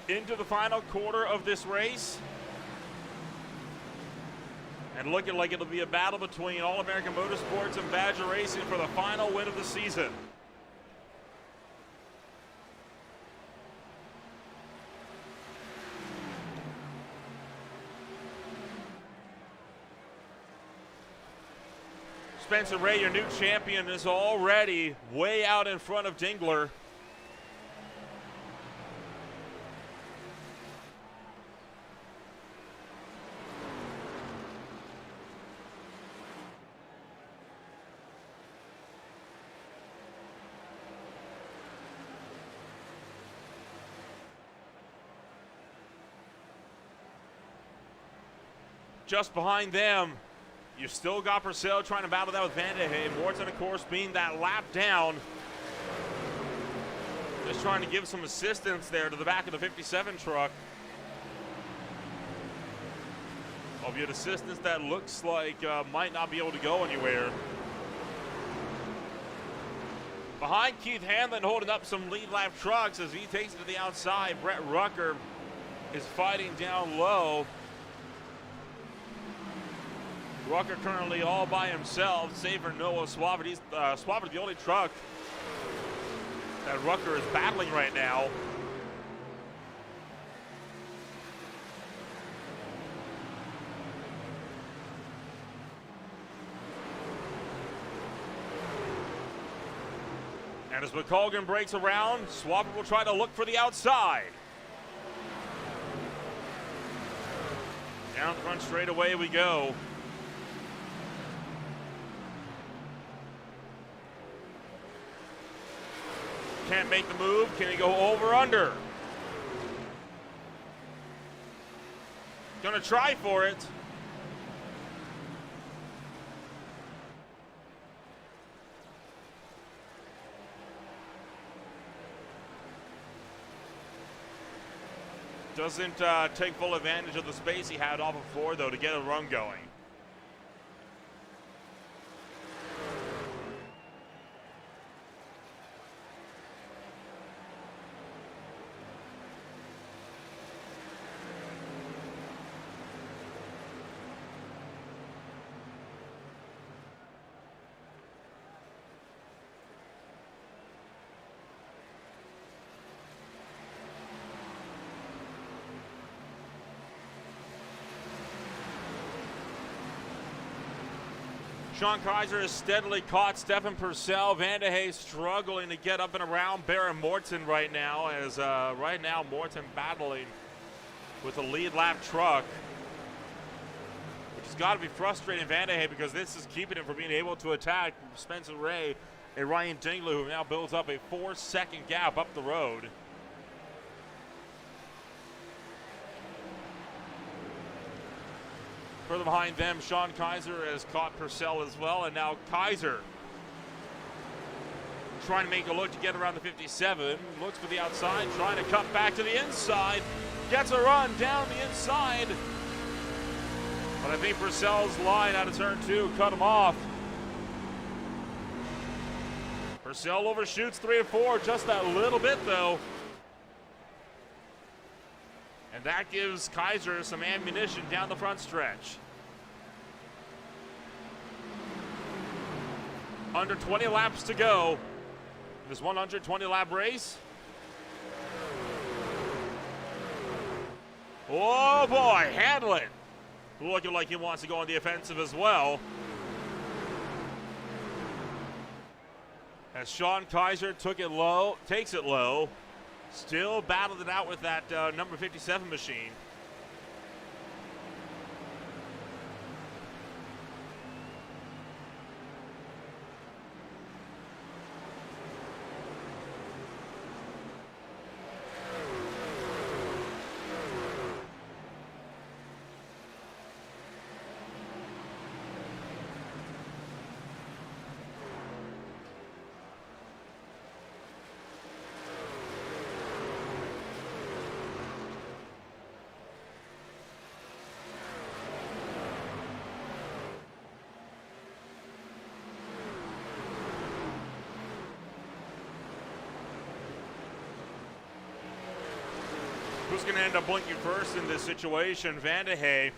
into the final quarter of this race. And looking like it'll be a battle between All-American Motorsports and Badger Racing for the final win of the season. Spencer Ray, your new champion, is already way out in front of Dingler. Just behind them, you still got Purcell trying to battle that with Vandehey. Morton, of course, being that lap down. Just trying to give some assistance there to the back of the 57 truck. Albeit assistance that looks like might not be able to go anywhere. Behind Keith Hanlon holding up some lead lap trucks as he takes it to the outside. Brett Rucker is fighting down low. Rucker currently all by himself, save for Noah Swafford. He's Swafford, the only truck that Rucker is battling right now. And as McColgan breaks around, Swafford will try to look for the outside. Down front straightaway we go. Can't make the move. Can he go over or under? Gonna try for it. Doesn't take full advantage of the space he had off of 4, though, to get a run going. Sean Kaiser has steadily caught Stefan Purcell. Van de Hey struggling to get up and around Baron Morton right now, as right now Morton battling with a lead lap truck, which has got to be frustrating Van de Hey because this is keeping him from being able to attack Spencer Ray and Ryan Dingler, who now builds up a 4-second gap up the road. Further behind them, Sean Kaiser has caught Purcell as well, and now Kaiser trying to make a look to get around the 57. Looks for the outside, trying to cut back to the inside. Gets a run down the inside. But I think Purcell's line out of turn 2 cut him off. Purcell overshoots 3 and 4, just that little bit though. And that gives Kaiser some ammunition down the front stretch. Under 20 laps to go. This 120 lap race. Oh boy, Hanlon looking like he wants to go on the offensive as well. As Sean Kaiser takes it low. Still battled it out with that number 57 machine. Who's going to end up blinking first in this situation? Van de Hey,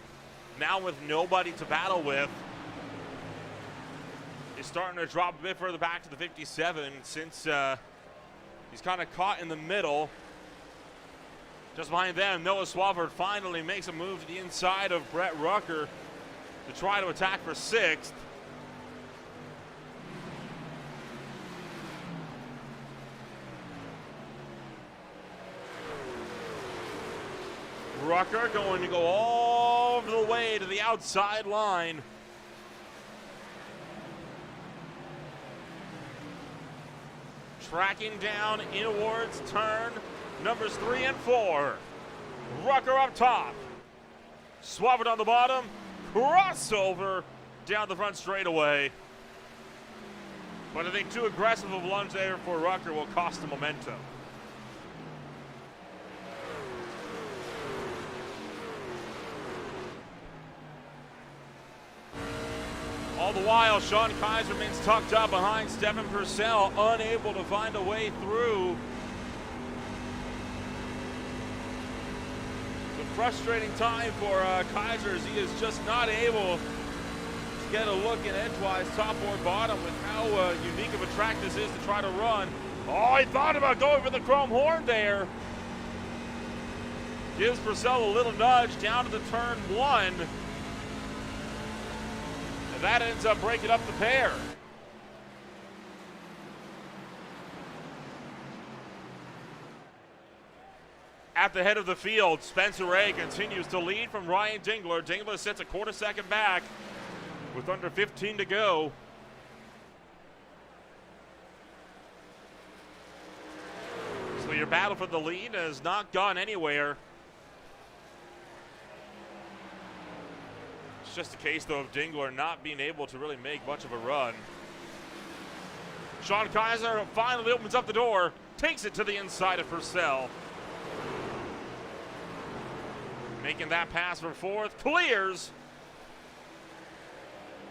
now with nobody to battle with, is starting to drop a bit further back to the 57 since he's kind of caught in the middle. Just behind them, Noah Swafford finally makes a move to the inside of Brett Rucker to try to attack for 6th. Rucker going to go all the way to the outside line. Tracking down inwards turn numbers 3 and 4. Rucker up top. Swafford on the bottom. Crossover down the front straightaway. But I think too aggressive of a lunge there for Rucker will cost him momentum. All the while. Sean Kaiser remains tucked up behind Stefan Purcell, unable to find a way through. The frustrating time for Kaiser as he is just not able to get a look in edgewise, top or bottom, with how unique of a track this is to try to run. Oh, he thought about going for the chrome horn there. Gives Purcell a little nudge down to the turn one. And that ends up breaking up the pair. At the head of the field, Spencer Ray continues to lead from Ryan Dingler. Dingler sits a quarter second back with under 15 to go. So your battle for the lead has not gone anywhere. It's just a case, though, of Dingler not being able to really make much of a run. Sean Kaiser finally opens up the door, takes it to the inside of Purcell. Making that pass for fourth, clears.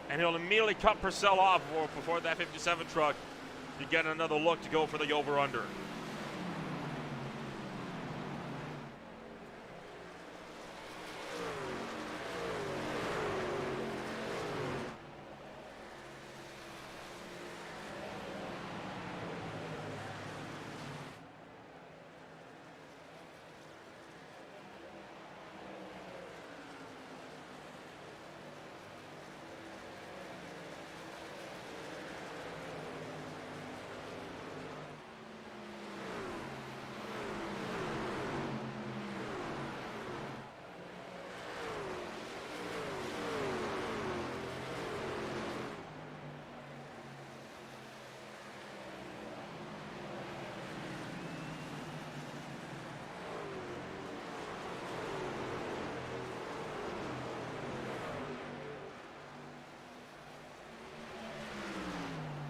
And he'll immediately cut Purcell off before that 57 truck to get another look to go for the over-under.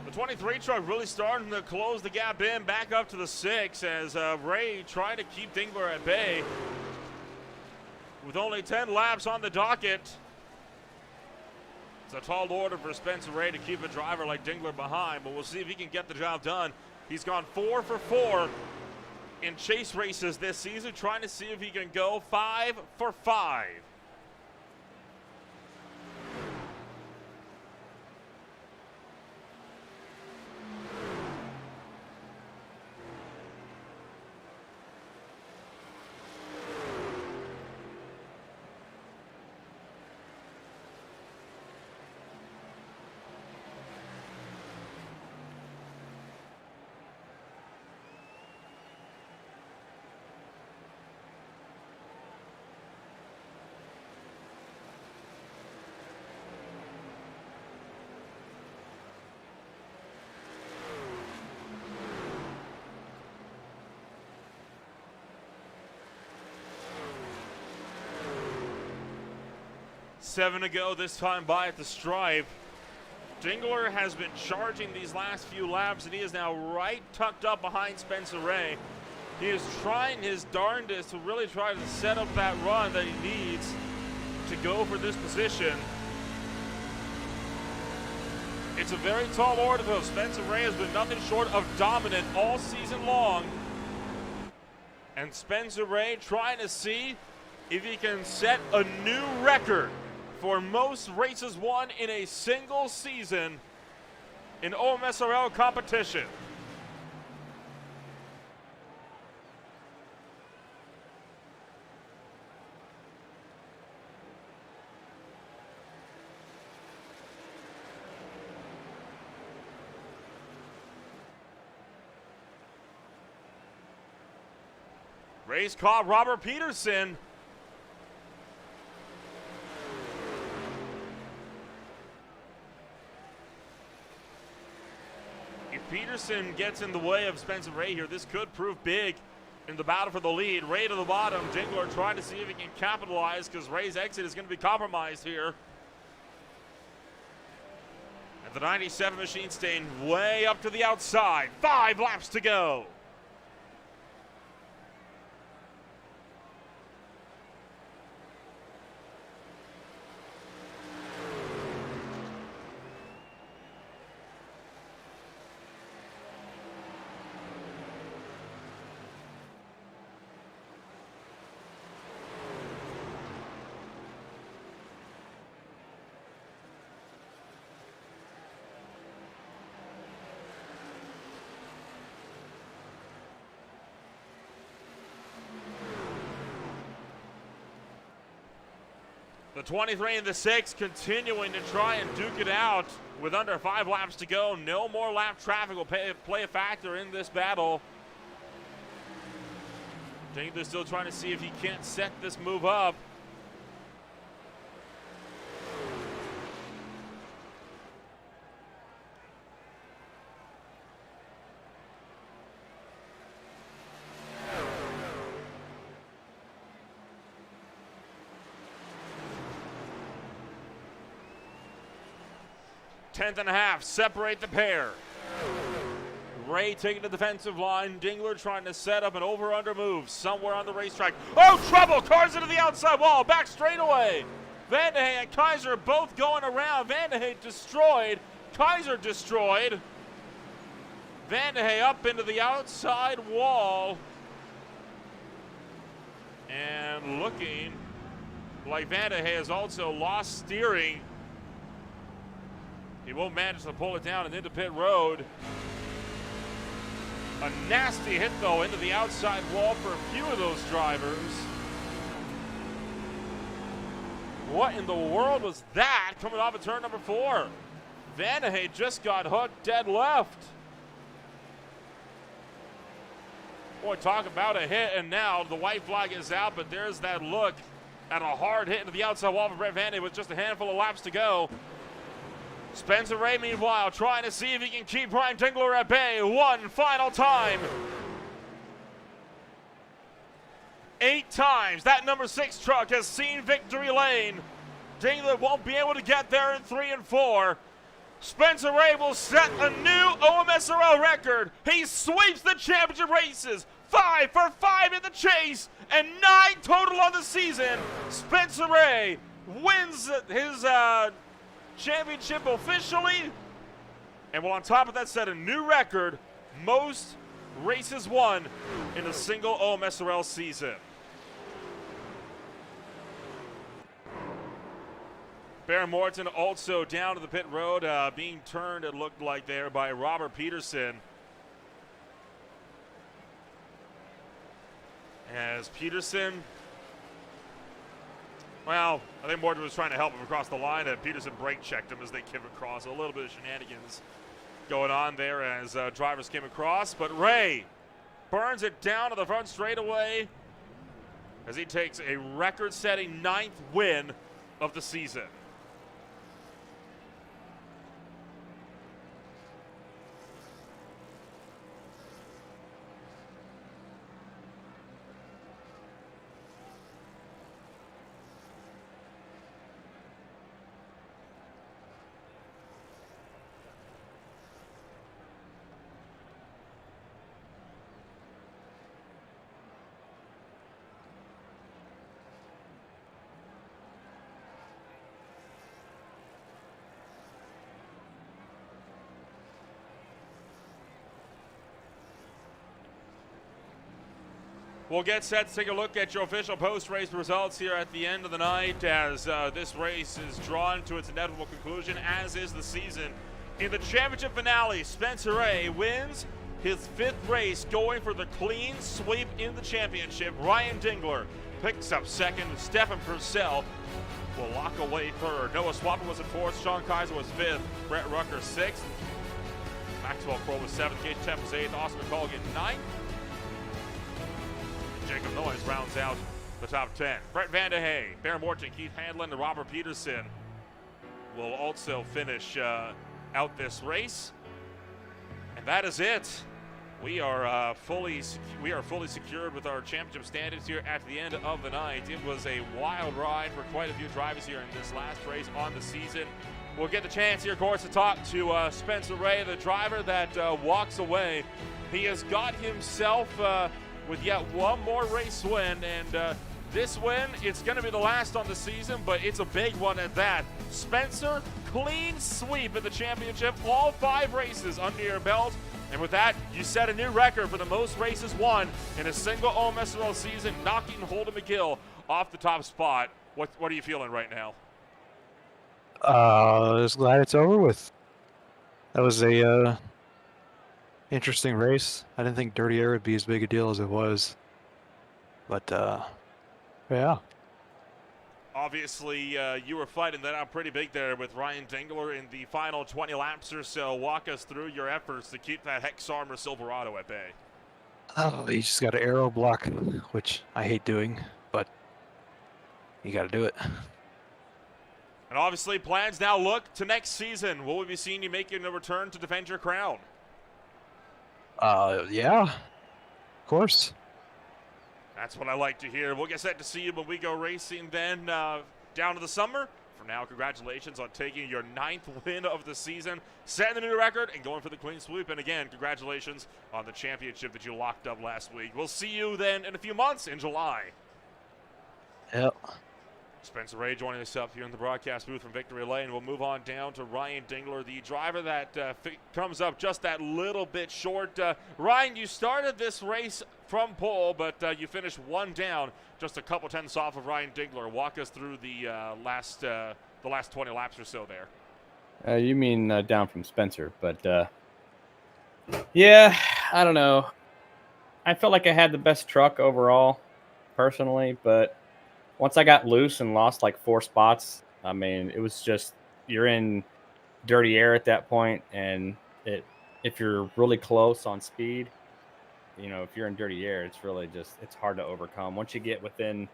The 23 truck really starting to close the gap in, back up to the 6 as Ray tried to keep Dingler at bay. With only 10 laps on the docket, it's a tall order for Spencer Ray to keep a driver like Dingler behind, but we'll see if he can get the job done. He's gone 4 for 4 in chase races this season, trying to see if he can go 5 for 5. Seven to go, this time by at the stripe. Dingler has been charging these last few laps, and he is now right tucked up behind Spencer Ray. He is trying his darndest to really try to set up that run that he needs to go for this position. It's a very tall order, though. Spencer Ray has been nothing short of dominant all season long. And Spencer Ray trying to see if he can set a new record for most races won in a single season in OMSRL competition. Race caught Robert Peterson. If Peterson gets in the way of Spencer Ray here, this could prove big in the battle for the lead. Ray to the bottom. Dingler trying to see if he can capitalize because Ray's exit is going to be compromised here. And the 97 machine staying way up to the outside. 5 laps to go. 23 and the 6 continuing to try and duke it out with under 5 laps to go. No more lap traffic will play a factor in this battle. Dingler's still trying to see if he can't set this move up. Tenth and a half separate the pair. Ray taking the defensive line. Dingler trying to set up an over-under move somewhere on the racetrack. Oh, trouble! Cars into the outside wall. Back straightaway. Vandehey and Kaiser both going around. Vandehey destroyed. Kaiser destroyed. Vandehey up into the outside wall. And looking like Vandehey has also lost steering. He won't manage to pull it down and into pit road. A nasty hit, though, into the outside wall for a few of those drivers. What in the world was that coming off of turn number 4? Vandehey just got hooked dead left. Boy, talk about a hit, and now the white flag is out, but there's that look at a hard hit into the outside wall for Brett Vandehey with just a handful of laps to go. Spencer Ray, meanwhile, trying to see if he can keep Ryan Dingler at bay one final time. 8 times that number 6 truck has seen victory lane. Dingler won't be able to get there in 3 and 4. Spencer Ray will set a new OMSRL record. He sweeps the championship races. 5 for 5 in the chase and 9 total on the season. Spencer Ray wins his championship officially, and will on top of that set a new record, most races won in a single OMSRL season. Baron Morton also down to the pit road, being turned, it looked like there, by Robert Peterson. As Peterson, well, I think Morton was trying to help him across the line, and Peterson brake checked him as they came across. A little bit of shenanigans going on there as drivers came across. But Ray burns it down to the front straightaway as he takes a record-setting 9th win of the season. We'll get set to take a look at your official post-race results here at the end of the night as this race is drawn to its inevitable conclusion, as is the season. In the championship finale, Spencer Ray wins his 5th race, going for the clean sweep in the championship. Ryan Dingler picks up 2nd. Stefan Purcell will lock away 3rd. Noah Swapper was in 4th. Sean Kaiser was 5th. Brett Rucker 6th. Maxwell Crow was 7th. Gage Temp was 8th. Austin McCall getting 9th. Jacob Noyes rounds out the top 10. Brett Vandehey, Baron Morton, Keith Handlin, and Robert Peterson will also finish out this race. And that is it. We are fully secured with our championship standings here at the end of the night. It was a wild ride for quite a few drivers here in this last race on the season. We'll get the chance here, of course, to talk to Spencer Ray, the driver that walks away. He has got himself with yet one more race win, and this win, it's going to be the last on the season, but it's a big one at that. Spencer, clean sweep at the championship, all 5 races under your belt, and with that, you set a new record for the most races won in a single OMSRL season, knocking Holden McGill off the top spot. What are you feeling right now? Just glad it's over with. That was a interesting race. I didn't think Dirty Air would be as big a deal as it was. But, yeah. Obviously, you were fighting that out pretty big there with Ryan Dingler in the final 20 laps or so. Walk us through your efforts to keep that Hex Armor Silverado at bay. Oh, you just got to aero block, which I hate doing, but you got to do it. And obviously, plans now look to next season. Will we be seeing you making a return to defend your crown? Yeah, of course. That's what I like to hear. We'll get set to see you when we go racing then down to the summer. For now, congratulations on taking your 9th win of the season, setting the new record, and going for the clean sweep. And again, congratulations on the championship that you locked up last week. We'll see you then in a few months in July. Yep. Spencer Ray joining us up here in the broadcast booth from Victory Lane. We'll move on down to Ryan Dingler, the driver that comes up just that little bit short. Ryan, you started this race from pole, but you finished one down, just a couple tenths off of Ryan Dingler. Walk us through the last 20 laps or so there. You mean down from Spencer, but yeah, I don't know. I felt like I had the best truck overall, personally, but once I got loose and lost like 4 spots, I mean, it was just, you're in dirty air at that point, and if you're really close on speed, you know, if you're in dirty air, it's really just, it's hard to overcome. Once you get within,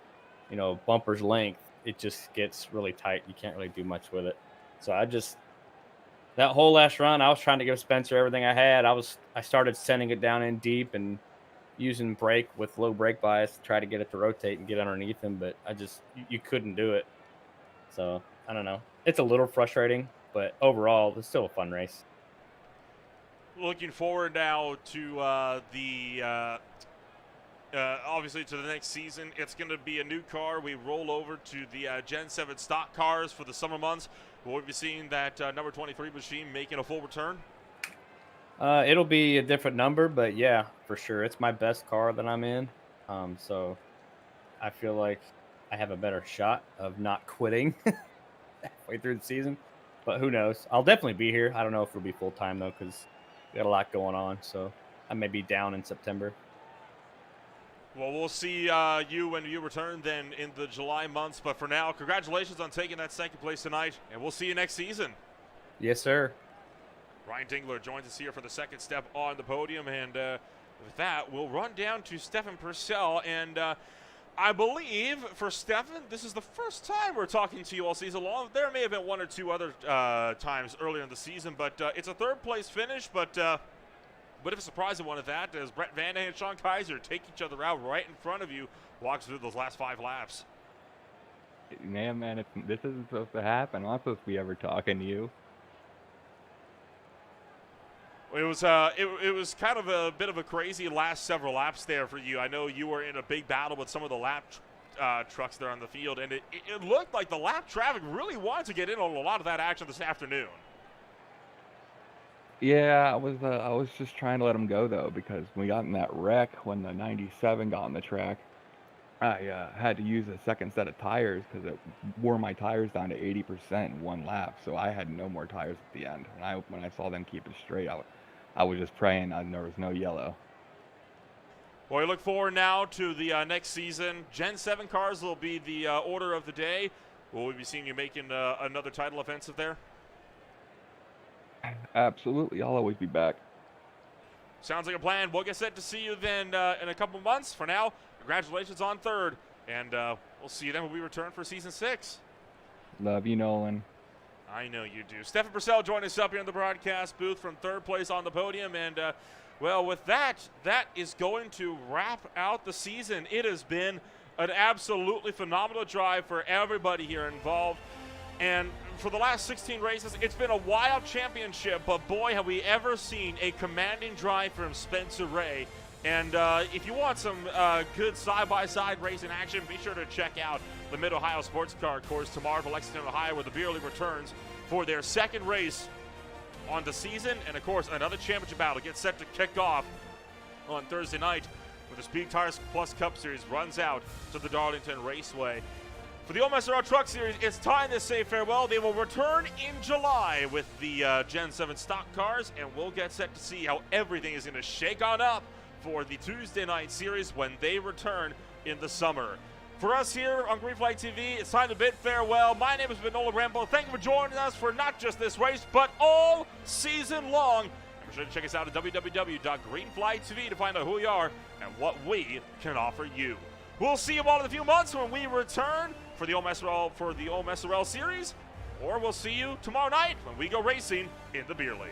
you know, bumper's length, it just gets really tight. You can't really do much with it. So that whole last run, I was trying to give Spencer everything I had. I started sending it down in deep and using brake with low brake bias to try to get it to rotate and get underneath him, but you couldn't do it. So I don't know. It's a little frustrating, but overall, it's still a fun race. Looking forward now to obviously to the next season. It's going to be a new car. We roll over to the Gen 7 stock cars for the summer months. Will we be seeing that number 23 machine making a full return? It'll be a different number, but yeah, for sure. It's my best car that I'm in. So I feel like I have a better shot of not quitting halfway through the season, but who knows? I'll definitely be here. I don't know if it'll be full time though, because we got a lot going on. So I may be down in September. Well, we'll see you when you return then in the July months. But for now, congratulations on taking that second place tonight, and we'll see you next season. Yes, sir. Ryan Dingler joins us here for the second step on the podium, and with that, we'll run down to Stefan Purcell. And I believe for Stefan, this is the first time we're talking to you all season long. There may have been 1 or 2 other times earlier in the season, but it's a third-place finish, but a bit of a surprising one at that, as Brett Van Dam and Sean Kaiser take each other out right in front of you, walks through those last 5 laps. Yeah, man, this isn't supposed to happen. I'm not supposed to be ever talking to you. It was kind of a bit of a crazy last several laps there for you. I know you were in a big battle with some of the lap trucks there on the field, and it looked like the lap traffic really wanted to get in on a lot of that action this afternoon. Yeah, I was just trying to let him go though, because we got in that wreck when the 97 got on the track. I had to use a second set of tires because it wore my tires down to 80% in one lap, so I had no more tires at the end. And when I saw them keep it straight, I was just praying there was no yellow. Well, we look forward now to the next season. Gen 7 cars will be the order of the day. Will we be seeing you making another title offensive there? Absolutely, I'll always be back. Sounds like a plan. We'll get set to see you then in a couple months. For now, congratulations on third, and we'll see you then when we return for Season 6. Love you, Nolan. I know you do. Stefan Purcell joined us up here in the broadcast booth from third place on the podium, and well, with that is going to wrap out the season. It has been an absolutely phenomenal drive for everybody here involved. And for the last 16 races, it's been a wild championship, but boy, have we ever seen a commanding drive from Spencer Ray. And if you want some good side-by-side racing action, be sure to check out the Mid-Ohio Sports Car Course tomorrow for Lexington, Ohio, where the Beer League returns for their second race on the season. And, of course, another championship battle gets set to kick off on Thursday night when the Speed Tires Plus Cup Series runs out to the Darlington Raceway. For the OMSRL Truck Series, it's time to say farewell. They will return in July with the Gen 7 stock cars, and we'll get set to see how everything is going to shake on up for the Tuesday night series when they return in the summer. For us here on Green Flag TV, it's time to bid farewell. My name has been Nolan Rambo. Thank you for joining us for not just this race, but all season long. And be sure to check us out at www.greenflagtv to find out who we are and what we can offer you. We'll see you all in a few months when we return for the OMSRL series, or we'll see you tomorrow night when we go racing in the Beer League.